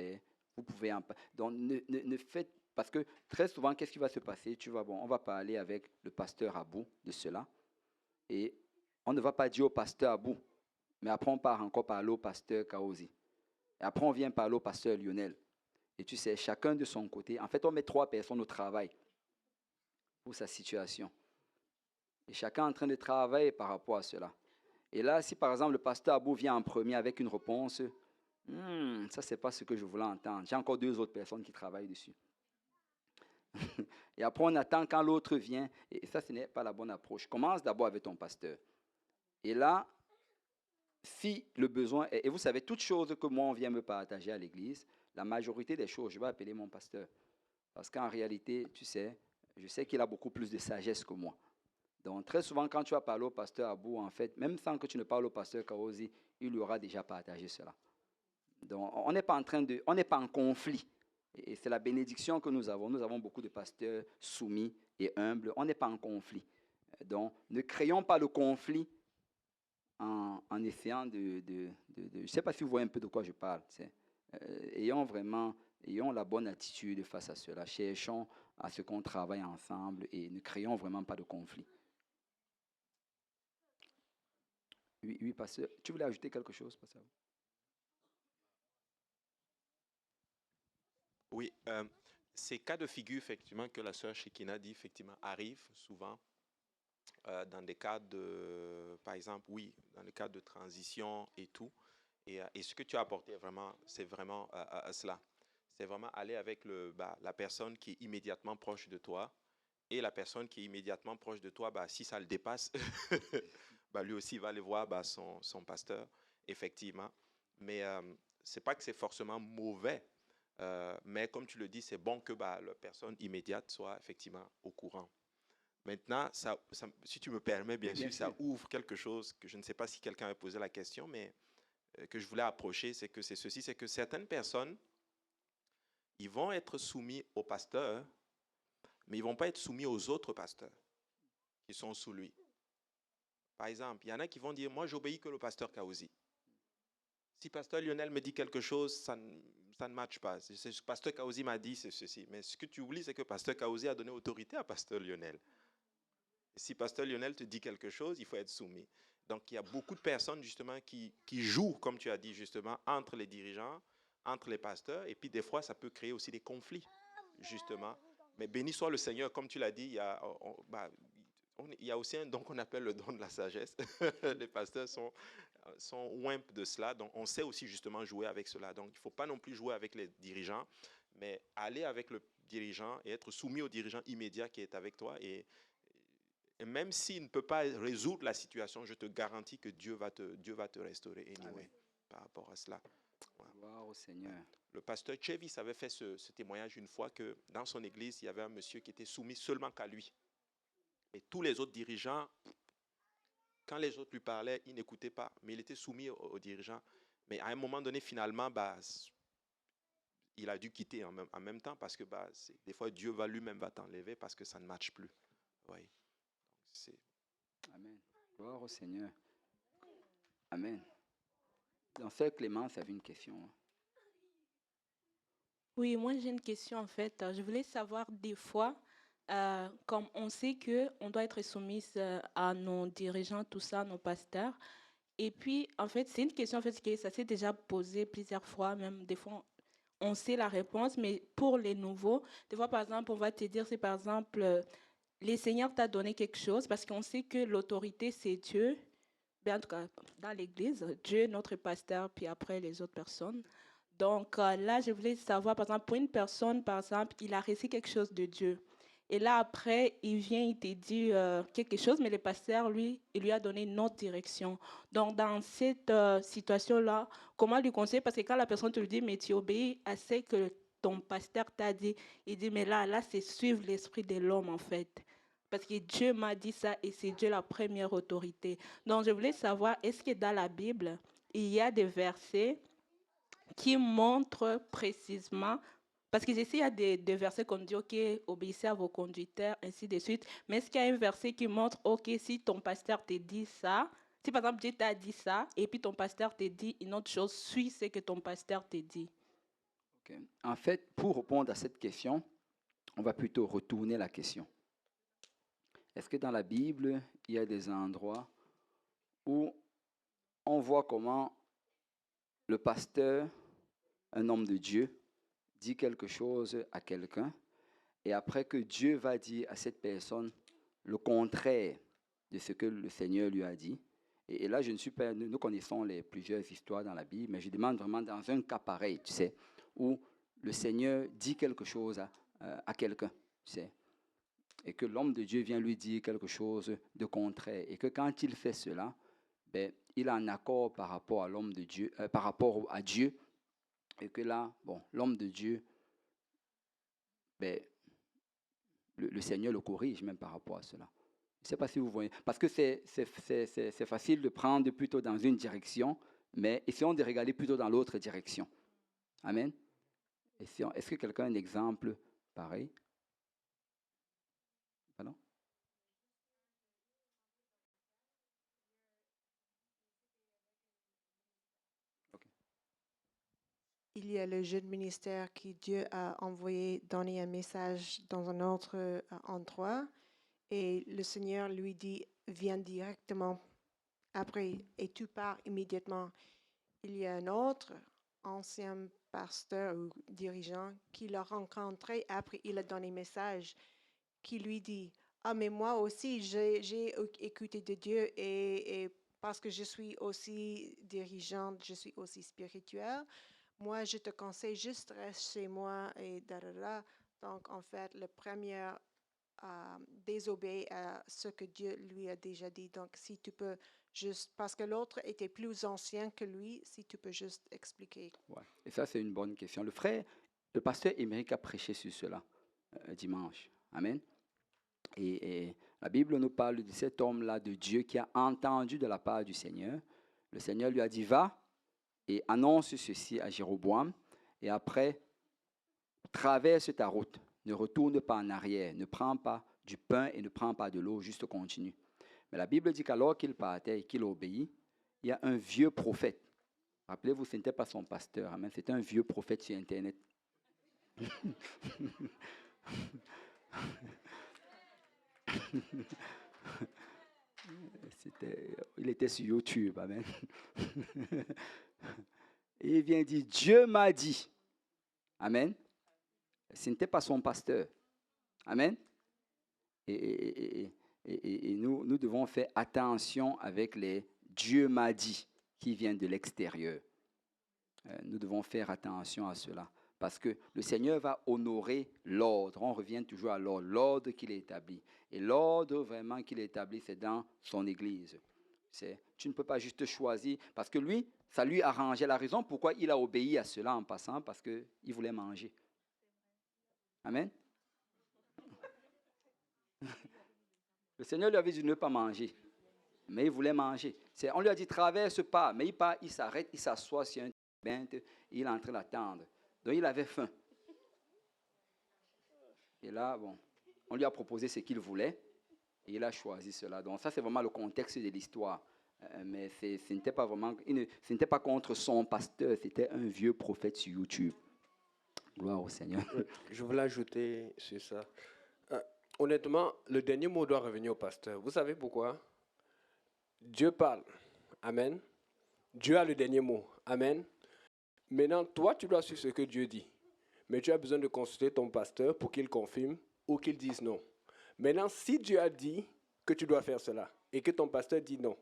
vous pouvez en parler. Donc, ne faites... Parce que très souvent, qu'est-ce qui va se passer? On va parler avec le pasteur Abou de cela. Et on ne va pas dire au pasteur Abou, mais après on part encore parler au pasteur Kaozi. Et après on vient parler au pasteur Lionel. Et tu sais, chacun de son côté. En fait, on met 3 personnes au travail pour sa situation. Et chacun est en train de travailler par rapport à cela. Et là, si par exemple le pasteur Abou vient en premier avec une réponse, ça c'est pas ce que je voulais entendre. J'ai encore 2 autres personnes qui travaillent dessus. Et après on attend quand l'autre vient. Et ça, ce n'est pas la bonne approche. Commence d'abord avec ton pasteur. Et là, si le besoin est... Et vous savez, toute chose que moi on vient me partager à l'église, la majorité des choses, je vais appeler mon pasteur. Parce qu'en réalité, tu sais, je sais qu'il a beaucoup plus de sagesse que moi. Donc, très souvent, quand tu vas parler au pasteur Abou, en fait, même sans que tu ne parles au pasteur Kaozi, il lui aura déjà partagé cela. Donc, on n'est pas en conflit. Et c'est la bénédiction que nous avons. Nous avons beaucoup de pasteurs soumis et humbles. On n'est pas en conflit. Donc, ne créons pas le conflit en essayant de je ne sais pas si vous voyez un peu de quoi je parle. Ayons la bonne attitude face à cela. Cherchons à ce qu'on travaille ensemble et ne créons vraiment pas de conflit. Oui, pasteur. Tu voulais ajouter quelque chose, pasteur? Oui, ces cas de figure, effectivement, que la sœur Shekina dit, effectivement, arrivent souvent dans des cas de, par exemple, oui, dans le cadre de transition et tout. Et ce que tu as apporté, c'est vraiment cela. C'est vraiment aller avec la personne qui est immédiatement proche de toi. Et la personne qui est immédiatement proche de toi, si ça le dépasse, lui aussi va aller voir son pasteur, effectivement. Mais ce n'est pas que c'est forcément mauvais, mais comme tu le dis, c'est bon que la personne immédiate soit effectivement au courant. Maintenant, si tu me permets, bien sûr, ça ouvre quelque chose que je ne sais pas si quelqu'un a posé la question, mais que je voulais approcher, c'est que c'est ceci, c'est que certaines personnes, ils vont être soumis au pasteur, mais ils ne vont pas être soumis aux autres pasteurs qui sont sous lui. Par exemple, il y en a qui vont dire, moi, j'obéis que le pasteur Kaouzi. Si pasteur Lionel me dit quelque chose, ça ne matche pas. Pasteur Kaouzi m'a dit, c'est ceci. Mais ce que tu oublies, c'est que pasteur Kaouzi a donné autorité à pasteur Lionel. Si pasteur Lionel te dit quelque chose, il faut être soumis. Donc, il y a beaucoup de personnes, justement, qui jouent, comme tu as dit, justement, entre les dirigeants, entre les pasteurs. Et puis, des fois, ça peut créer aussi des conflits, justement. Mais béni soit le Seigneur, comme tu l'as dit, il y a aussi un don qu'on appelle le don de la sagesse. Les pasteurs sont wimp de cela. Donc, on sait aussi, justement, jouer avec cela. Donc, il ne faut pas non plus jouer avec les dirigeants, mais aller avec le dirigeant et être soumis au dirigeant immédiat qui est avec toi. Et même s'il ne peut pas résoudre la situation, je te garantis que Dieu va te restaurer anyway, par rapport à cela. Voilà. Gloire au Seigneur. Le pasteur Chevis avait fait ce témoignage une fois que dans son église, il y avait un monsieur qui était soumis seulement qu'à lui. Et tous les autres dirigeants, quand les autres lui parlaient, il n'écoutait pas, mais il était soumis aux dirigeants. Mais à un moment donné, finalement, il a dû quitter en même temps parce que des fois, Dieu lui-même va t'enlever parce que ça ne matche plus. Oui. Amen. Gloire au Seigneur. Amen. Donc, Sœur Clémence avait une question. Oui, moi j'ai une question en fait. Je voulais savoir des fois, comme on sait qu'on doit être soumise à nos dirigeants, tout ça, nos pasteurs. Et puis, en fait, c'est une question en fait, que ça s'est déjà posé plusieurs fois, même des fois, on sait la réponse, mais pour les nouveaux, des fois, par exemple, on va te dire, c'est par exemple, le Seigneur t'a donné quelque chose, parce qu'on sait que l'autorité, c'est Dieu, bien, en tout cas, dans l'Église, Dieu, notre pasteur, puis après les autres personnes. Donc là, je voulais savoir, par exemple, pour une personne, par exemple, il a reçu quelque chose de Dieu. Et là, après, il vient, il te dit quelque chose, mais le pasteur, lui, il lui a donné une autre direction. Donc, dans cette situation-là, comment lui conseiller? Parce que quand la personne te le dit, mais tu obéis à ce que ton pasteur t'a dit, il dit, mais là, c'est suivre l'esprit de l'homme, en fait. Parce que Dieu m'a dit ça et c'est Dieu la première autorité. Donc, je voulais savoir, est-ce que dans la Bible, il y a des versets qui montrent précisément, parce que ici, il y a des versets qu'on dit, OK, obéissez à vos conducteurs, ainsi de suite. Mais est-ce qu'il y a un verset qui montre, OK, si ton pasteur te dit ça, si par exemple Dieu t'a dit ça, et puis ton pasteur te dit une autre chose, suis ce que ton pasteur te dit. Okay. En fait, pour répondre à cette question, on va plutôt retourner la question. Est-ce que dans la Bible, il y a des endroits où on voit comment le pasteur, un homme de Dieu, dit quelque chose à quelqu'un, et après que Dieu va dire à cette personne le contraire de ce que le Seigneur lui a dit. Et là, je ne suis pas, nous connaissons plusieurs histoires dans la Bible, mais je demande vraiment dans un cas pareil, tu sais, où le Seigneur dit quelque chose à quelqu'un, tu sais, et que l'homme de Dieu vient lui dire quelque chose de contraire, et que quand il fait cela, il est en accord par rapport à l'homme de Dieu, par rapport à Dieu, et que là, l'homme de Dieu, le Seigneur le corrige même par rapport à cela. Je ne sais pas si vous voyez, parce que c'est facile de prendre plutôt dans une direction, mais essayons de regarder plutôt dans l'autre direction. Amen. Est-ce que quelqu'un a un exemple pareil? Pardon? Il y a le jeune ministère qui Dieu a envoyé donner un message dans un autre endroit et le Seigneur lui dit, viens directement après et tu pars immédiatement. Il y a un autre ancien pasteur ou dirigeant qui l'a rencontré après il a donné un message qui lui dit, ah mais moi aussi j'ai écouté de Dieu et parce que je suis aussi dirigeante, je suis aussi spirituelle. Moi, je te conseille juste reste chez moi et da. Donc, en fait, le premier désobéir à ce que Dieu lui a déjà dit. Donc, si tu peux juste, parce que l'autre était plus ancien que lui, si tu peux juste expliquer. Ouais. Et ça, c'est une bonne question. Le pasteur Émeric a prêché sur cela dimanche. Amen. Et la Bible nous parle de cet homme-là, de Dieu, qui a entendu de la part du Seigneur. Le Seigneur lui a dit, va et annonce ceci à Jéroboam. Et après, traverse ta route. Ne retourne pas en arrière. Ne prends pas du pain et ne prends pas de l'eau. Juste continue. Mais la Bible dit qu'alors qu'il partait et qu'il obéit, il y a un vieux prophète. Rappelez-vous, ce n'était pas son pasteur. Amen. C'était un vieux prophète sur Internet. Il était sur YouTube. Amen. Et il vient dire, Dieu m'a dit. Amen. Ce n'était pas son pasteur. Amen. Et nous devons faire attention avec les Dieu m'a dit qui viennent de l'extérieur. Nous devons faire attention à cela. Parce que le Seigneur va honorer l'ordre. On revient toujours à l'ordre qu'il a établi. Et l'ordre vraiment qu'il a établi, c'est dans son Église. Tu ne peux pas juste choisir. Parce que lui, ça lui arrangeait. La raison pourquoi il a obéi à cela en passant, parce qu'il voulait manger. Amen. Le Seigneur lui avait dit de ne pas manger. Mais il voulait manger. On lui a dit, traverse pas. Mais il part, il s'arrête, il s'assoit sur un banc, il est en train d'attendre. Donc il avait faim. Et là, bon, on lui a proposé ce qu'il voulait. Et il a choisi cela. Donc ça, c'est vraiment le contexte de l'histoire. Mais ce n'était pas vraiment, ce n'était pas contre son pasteur, c'était un vieux prophète sur YouTube. Gloire au Seigneur. Je voulais ajouter sur ça. Honnêtement, le dernier mot doit revenir au pasteur. Vous savez pourquoi? Dieu parle. Amen. Dieu a le dernier mot. Amen. Maintenant, toi, tu dois suivre ce que Dieu dit. Mais tu as besoin de consulter ton pasteur pour qu'il confirme ou qu'il dise non. Maintenant, si Dieu a dit que tu dois faire cela et que ton pasteur dit non,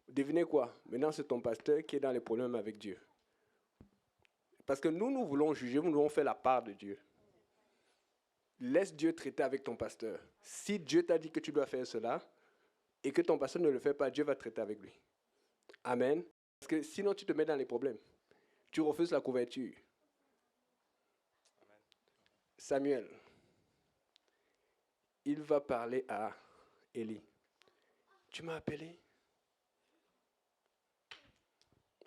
devinez quoi? Maintenant, c'est ton pasteur qui est dans les problèmes avec Dieu. Parce que nous voulons juger, nous voulons faire la part de Dieu. Laisse Dieu traiter avec ton pasteur. Si Dieu t'a dit que tu dois faire cela et que ton pasteur ne le fait pas, Dieu va traiter avec lui. Amen. Parce que sinon, tu te mets dans les problèmes. Tu refuses la couverture. Samuel, il va parler à Élie. Tu m'as appelé?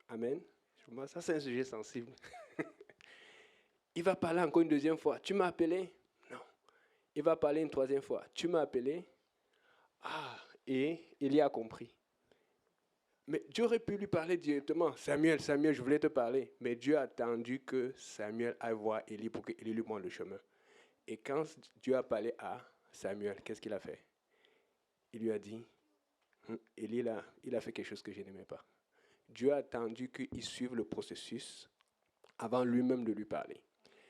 Amen. Ça, c'est un sujet sensible. Il va parler encore une deuxième fois. Tu m'as appelé? Non. Il va parler une troisième fois. Tu m'as appelé? Et Élie a compris. Mais Dieu aurait pu lui parler directement. Samuel, je voulais te parler. Mais Dieu a attendu que Samuel aille voir Élie pour qu'Élie lui montre le chemin. Et quand Dieu a parlé à Samuel, qu'est-ce qu'il a fait? Il lui a dit, Élie, il a fait quelque chose que je n'aimais pas. Dieu a attendu qu'il suive le processus avant lui-même de lui parler.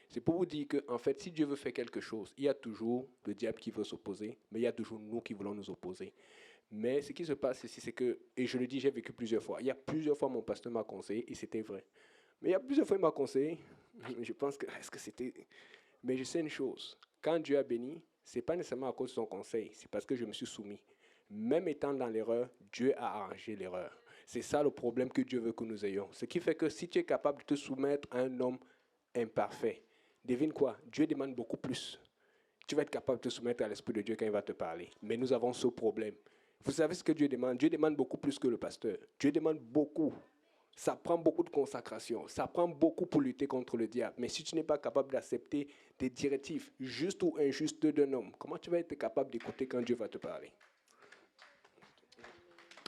C'est pour vous dire qu'en fait, si Dieu veut faire quelque chose, il y a toujours le diable qui veut s'opposer, mais il y a toujours nous qui voulons nous opposer. Mais ce qui se passe ici, c'est que, et je le dis, j'ai vécu plusieurs fois. Il y a plusieurs fois, mon pasteur m'a conseillé, et c'était vrai. Mais il y a plusieurs fois, il m'a conseillé. Je pense que, est-ce que c'était... Mais je sais une chose. Quand Dieu a béni, ce n'est pas nécessairement à cause de son conseil, c'est parce que je me suis soumis. Même étant dans l'erreur, Dieu a arrangé l'erreur. C'est ça le problème que Dieu veut que nous ayons. Ce qui fait que si tu es capable de te soumettre à un homme imparfait, devine quoi? Dieu demande beaucoup plus. Tu vas être capable de te soumettre à l'Esprit de Dieu quand il va te parler. Mais nous avons ce problème. Vous savez ce que Dieu demande? Dieu demande beaucoup plus que le pasteur. Dieu demande beaucoup. Ça prend beaucoup de consacration. Ça prend beaucoup pour lutter contre le diable. Mais si tu n'es pas capable d'accepter des directives justes ou injustes d'un homme, comment tu vas être capable d'écouter quand Dieu va te parler?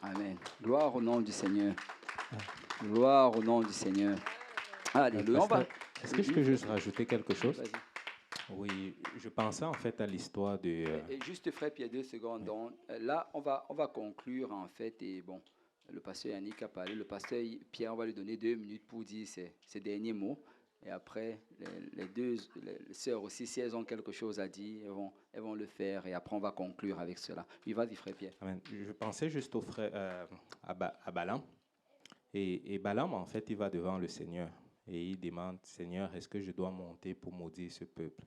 Amen. Gloire au nom du Seigneur. Gloire au nom du Seigneur. Alléluia. Est-ce que je peux juste rajouter quelque chose? Vas-y. Oui, je pensais en fait à l'histoire de... Et juste, frère Pierre, 2 secondes. Donc, là, on va conclure en fait. Et bon, le pasteur Yannick a parlé. Le pasteur Pierre, on va lui donner 2 minutes pour dire ses derniers mots. Et après, les sœurs aussi, si elles ont quelque chose à dire, elles vont le faire. Et après, on va conclure avec cela. Oui, vas-y, frère Pierre. Amen. Je pensais juste au frère, à Balaam. Et Balaam, en fait, il va devant le Seigneur. Et il demande, Seigneur, est-ce que je dois monter pour maudire ce peuple?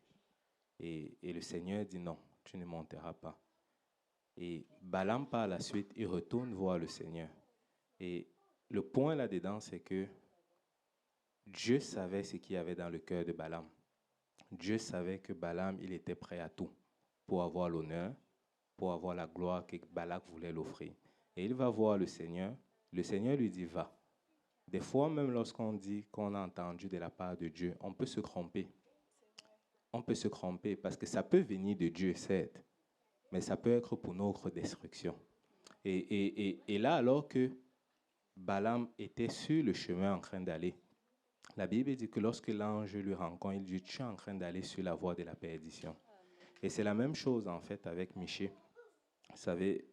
Et le Seigneur dit, non, tu ne monteras pas. Et Balaam, par la suite, il retourne voir le Seigneur. Et le point là-dedans, c'est que Dieu savait ce qu'il y avait dans le cœur de Balaam. Dieu savait que Balaam, il était prêt à tout pour avoir l'honneur, pour avoir la gloire que Balak voulait l'offrir. Et il va voir le Seigneur. Le Seigneur lui dit, va. Des fois, même lorsqu'on dit qu'on a entendu de la part de Dieu, on peut se tromper. On peut se tromper parce que ça peut venir de Dieu, certes, mais ça peut être pour notre destruction. Et là, alors que Balaam était sur le chemin en train d'aller, la Bible dit que lorsque l'ange lui rencontre, il dit, tu es en train d'aller sur la voie de la perdition. Et c'est la même chose, en fait, avec Michée. Vous savez,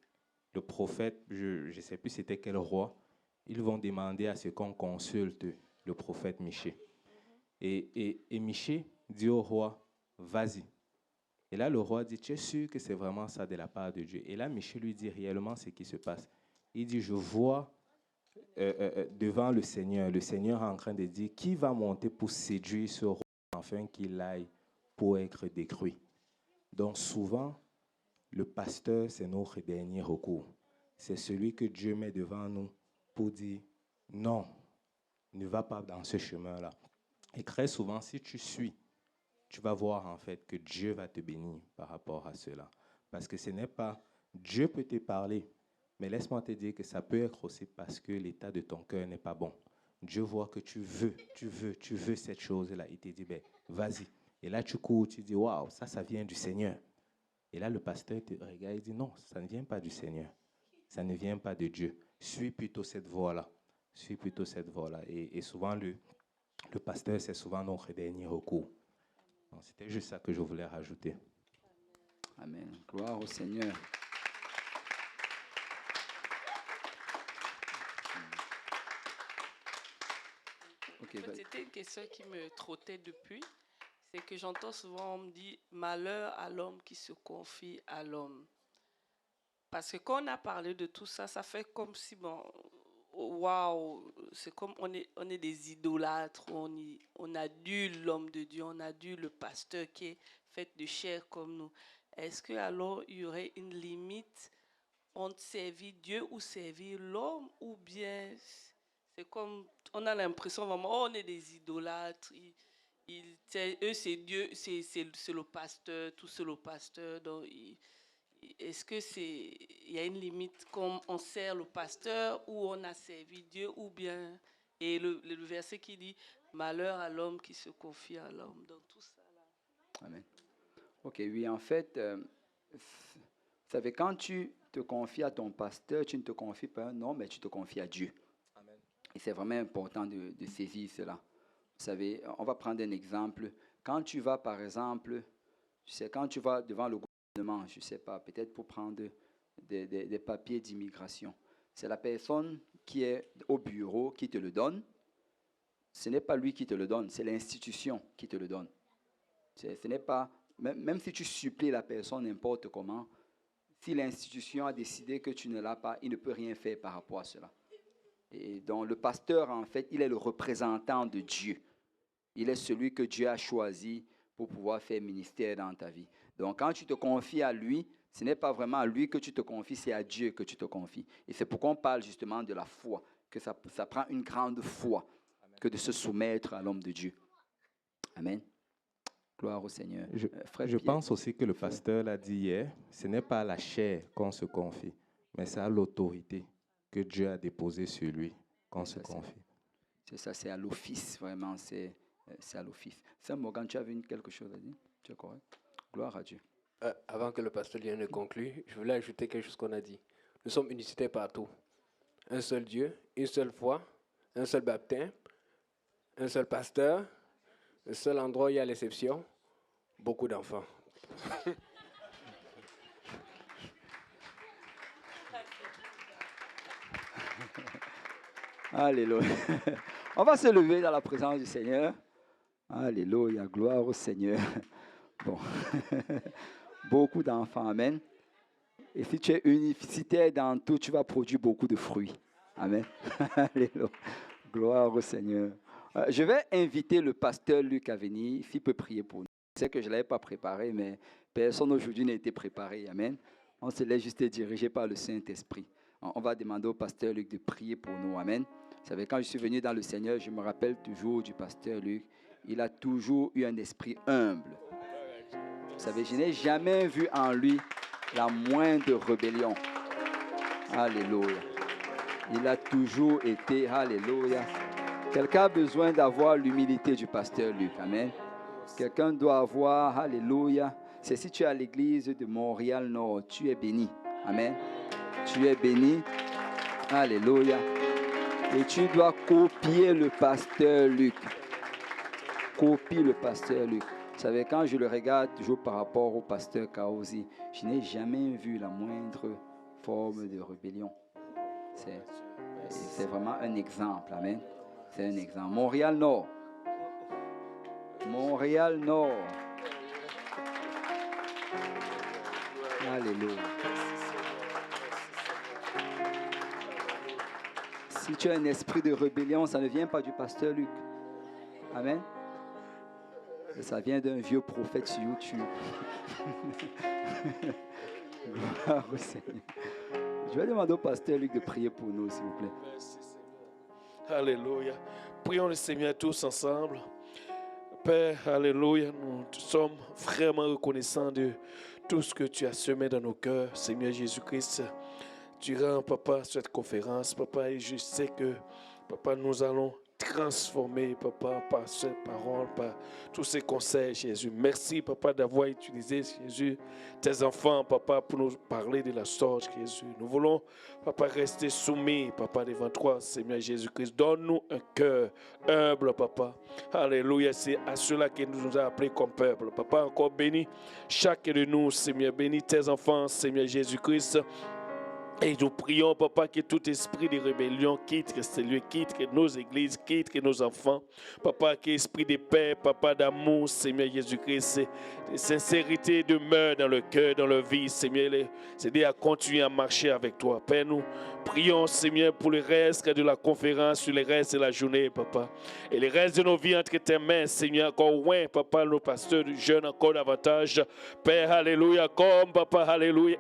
le prophète, je ne sais plus c'était quel roi, ils vont demander à ce qu'on consulte le prophète Michée. Et Michée dit au roi, vas-y. Et là, le roi dit, tu es sûr que c'est vraiment ça de la part de Dieu? Et là, Michée lui dit réellement ce qui se passe. Il dit, je vois devant le Seigneur est en train de dire, qui va monter pour séduire ce roi afin qu'il aille pour être détruit? Donc souvent, le pasteur, c'est notre dernier recours. C'est celui que Dieu met devant nous pour dire, non, ne va pas dans ce chemin-là. Et très souvent, si tu suis, tu vas voir en fait que Dieu va te bénir par rapport à cela. Parce que ce n'est pas, Dieu peut te parler, mais laisse-moi te dire que ça peut être aussi parce que l'état de ton cœur n'est pas bon. Dieu voit que tu veux cette chose-là. Il te dit, ben, vas-y. Et là, tu cours, tu dis, waouh, ça vient du Seigneur. Et là, le pasteur te regarde et dit, non, ça ne vient pas du Seigneur. Ça ne vient pas de Dieu. Suis plutôt cette voie-là. Suis plutôt cette voie-là. Et souvent, le pasteur, c'est souvent notre dernier recours. Donc, c'était juste ça que je voulais rajouter. Amen. Gloire au Seigneur. C'était une question qui me trottait depuis. C'est que j'entends souvent, on me dit, malheur à l'homme qui se confie à l'homme. Parce que quand on a parlé de tout ça, ça fait comme si, bon, waouh, c'est comme on est des idolâtres, on adule l'homme de Dieu, on adule le pasteur qui est fait de chair comme nous. Est-ce que alors il y aurait une limite entre servir Dieu ou servir l'homme, ou bien c'est comme, on a l'impression vraiment, on est des idolâtres, eux c'est Dieu, c'est le pasteur, tout c'est le pasteur, donc est-ce que il y a une limite comme on sert le pasteur ou on a servi Dieu, ou bien, et le verset qui dit malheur à l'homme qui se confie à l'homme, donc tout ça là. Amen. Ok, oui, en fait, vous savez, quand tu te confies à ton pasteur, tu ne te confies pas à un homme, mais tu te confies à Dieu. Amen. Et c'est vraiment important de saisir cela. Vous savez, on va prendre un exemple. Quand tu vas, par exemple, quand tu vas devant le gouvernement, je ne sais pas, peut-être pour prendre des papiers d'immigration, c'est la personne qui est au bureau qui te le donne. Ce n'est pas lui qui te le donne, c'est l'institution qui te le donne. Ce n'est pas, même si tu supplies la personne n'importe comment, si l'institution a décidé que tu ne l'as pas, il ne peut rien faire par rapport à cela. Et donc le pasteur, en fait, il est le représentant de Dieu. Il est celui que Dieu a choisi pour pouvoir faire ministère dans ta vie. Donc quand tu te confies à lui, ce n'est pas vraiment à lui que tu te confies, c'est à Dieu que tu te confies. Et c'est pourquoi on parle justement de la foi, que ça prend une grande foi que de se soumettre à l'homme de Dieu. Amen. Gloire au Seigneur. Je pense aussi que le pasteur l'a dit hier, ce n'est pas à la chair qu'on se confie, mais c'est à l'autorité que Dieu a déposée sur lui qu'on se confie. C'est ça, c'est à l'office, vraiment, c'est à l'office. Sam Morgan, tu avais quelque chose à dire? Tu es correct? Gloire à Dieu. Avant que le pasteur Lien ne conclue, je voulais ajouter quelque chose qu'on a dit. Nous sommes unicitaires partout. Un seul Dieu, une seule foi, un seul baptême, un seul pasteur, le seul endroit où il y a l'exception, beaucoup d'enfants. Alléluia. On va se lever dans la présence du Seigneur. Alléluia, gloire au Seigneur. Bon, beaucoup d'enfants, amen. Et si tu es unicitaire dans tout, tu vas produire beaucoup de fruits. Amen. Alléluia, gloire au Seigneur. Je vais inviter le pasteur Luc à venir, s'il peut prier pour nous. Je sais que je ne l'avais pas préparé, mais personne aujourd'hui n'a été préparé. Amen. On se laisse juste diriger par le Saint-Esprit. On va demander au pasteur Luc de prier pour nous. Amen. Vous savez, quand je suis venu dans le Seigneur, je me rappelle toujours du pasteur Luc. Il a toujours eu un esprit humble. Vous savez, je n'ai jamais vu en lui la moindre rébellion. Alléluia. Il a toujours été, alléluia. Quelqu'un a besoin d'avoir l'humilité du pasteur Luc. Amen. Quelqu'un doit avoir, alléluia. C'est si tu es à l'église de Montréal-Nord, tu es béni. Amen. Tu es béni. Alléluia. Et tu dois copier le pasteur Luc. Copie le pasteur Luc. Vous savez, quand je le regarde toujours par rapport au pasteur Kaozi, je n'ai jamais vu la moindre forme de rébellion. C'est vraiment un exemple. Amen. C'est un exemple. Montréal-Nord. Montréal-Nord. Alléluia. Si tu as un esprit de rébellion, ça ne vient pas du pasteur Luc. Amen. Ça vient d'un vieux prophète sur YouTube. Gloire au Seigneur. Je vais demander au pasteur Luc de prier pour nous, s'il vous plaît. Merci, Seigneur. Alléluia. Prions le Seigneur tous ensemble. Père, alléluia, nous sommes vraiment reconnaissants de tout ce que tu as semé dans nos cœurs, Seigneur Jésus-Christ. Durant, papa, cette conférence, papa, et je sais que, papa, nous allons transformer, papa, par ces paroles, par tous ces conseils, Jésus. Merci, papa, d'avoir utilisé, Jésus, tes enfants, papa, pour nous parler de la sorte, Jésus. Nous voulons, papa, rester soumis, papa, devant toi, Seigneur Jésus-Christ. Donne-nous un cœur humble, papa. Alléluia, c'est à cela que nous a appelés comme peuple. Papa, encore bénis chacun de nous, Seigneur. Bénis tes enfants, Seigneur Jésus-Christ. Et nous prions, papa, que tout esprit de rébellion quitte ce lieu, quitte nos églises, quitte nos enfants. Papa, que esprit de paix, papa, d'amour, Seigneur Jésus-Christ, de sincérité demeure dans le cœur, dans la vie, Seigneur. C'est à continuer à marcher avec toi. Père, nous prions, Seigneur, pour le reste de la conférence, sur le reste de la journée, papa. Et le reste de nos vies entre tes mains, Seigneur, encore loin, papa, nos pasteurs jeunes, encore davantage. Père, alléluia, comme, papa, alléluia,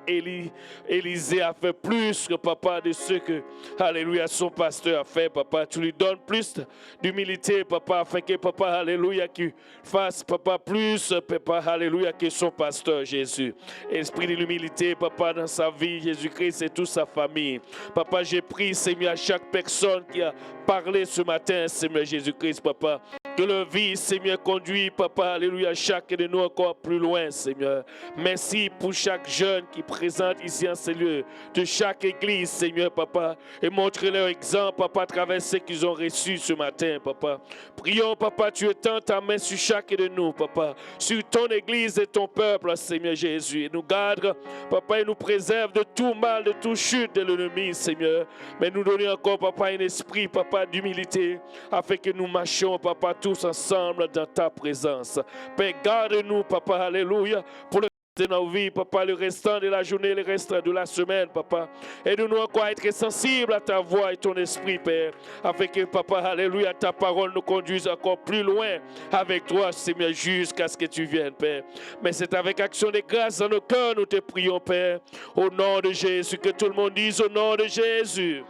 Élisée a fait plus que papa de ce que, alléluia, son pasteur a fait, papa. Tu lui donnes plus d'humilité, papa, afin que, papa, alléluia, qu'il fasse, papa, plus, papa, alléluia, que son pasteur, Jésus. Esprit de l'humilité, papa, dans sa vie, Jésus-Christ et toute sa famille. Papa, j'ai pris, Seigneur, à chaque personne qui a parlé ce matin, Seigneur Jésus-Christ, papa. Que le vie, Seigneur, conduit, papa, alléluia, chacun de nous encore plus loin, Seigneur. Merci pour chaque jeune qui présente ici en ces lieux, de chaque église, Seigneur, papa, et montre leur exemple, papa, à travers ce qu'ils ont reçu ce matin, papa. Prions, papa, tu étends ta main sur chacun de nous, papa, sur ton église et ton peuple, Seigneur Jésus, et nous garde, papa, et nous préserve de tout mal, de toute chute de l'ennemi, Seigneur. Mais nous donner encore, papa, un esprit, papa, d'humilité, afin que nous marchions, papa, tous ensemble dans ta présence. Père, garde-nous, papa, alléluia, pour le reste de nos vies, papa, le restant de la journée, le restant de la semaine, papa. Aide-nous encore à être sensibles à ta voix et ton esprit, Père, afin que, papa, alléluia, ta parole nous conduise encore plus loin avec toi, Seigneur, jusqu'à ce que tu viennes, Père. Mais c'est avec action de grâce dans nos cœurs, nous te prions, Père, au nom de Jésus, que tout le monde dise au nom de Jésus.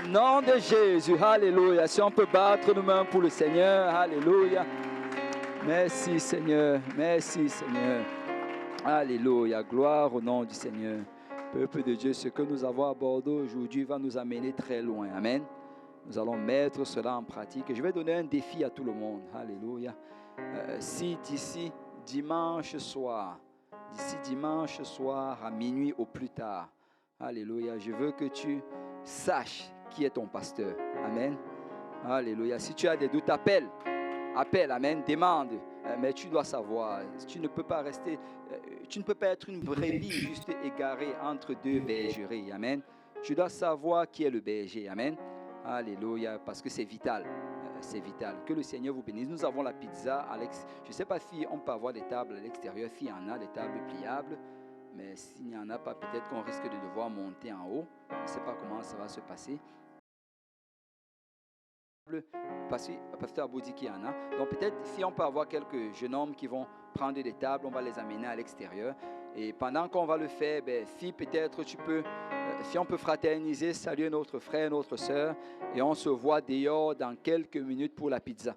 Nom de Jésus, alléluia. Si on peut battre nos mains pour le Seigneur, alléluia. Merci Seigneur, merci Seigneur. Alléluia, gloire au nom du Seigneur. Peuple de Dieu, ce que nous avons abordé aujourd'hui va nous amener très loin. Amen. Nous allons mettre cela en pratique. Je vais donner un défi à tout le monde. Alléluia. Si d'ici dimanche soir à minuit au plus tard, alléluia, je veux que tu saches qui est ton pasteur. Amen. Alléluia. Si tu as des doutes, appelle, amen, demande. Mais tu dois savoir, tu ne peux pas rester, tu ne peux pas être une brebis juste égarée entre deux bergeries. Amen. Tu dois savoir qui est le berger. Amen. Alléluia. Parce que c'est vital. c'est vital. Que le Seigneur vous bénisse. Nous avons la pizza. Je ne sais pas si on peut avoir des tables à l'extérieur. S'il y en a, des tables pliables. Mais s'il n'y en a pas, peut-être qu'on risque de devoir monter en haut. Je ne sais pas comment ça va se passer. Pasteur Abou dit qu'il y en a. Donc peut-être si on peut avoir quelques jeunes hommes qui vont prendre des tables, on va les amener à l'extérieur. Et pendant qu'on va le faire, si peut-être si on peut fraterniser, saluer notre frère, notre soeur, et on se voit dehors dans quelques minutes pour la pizza.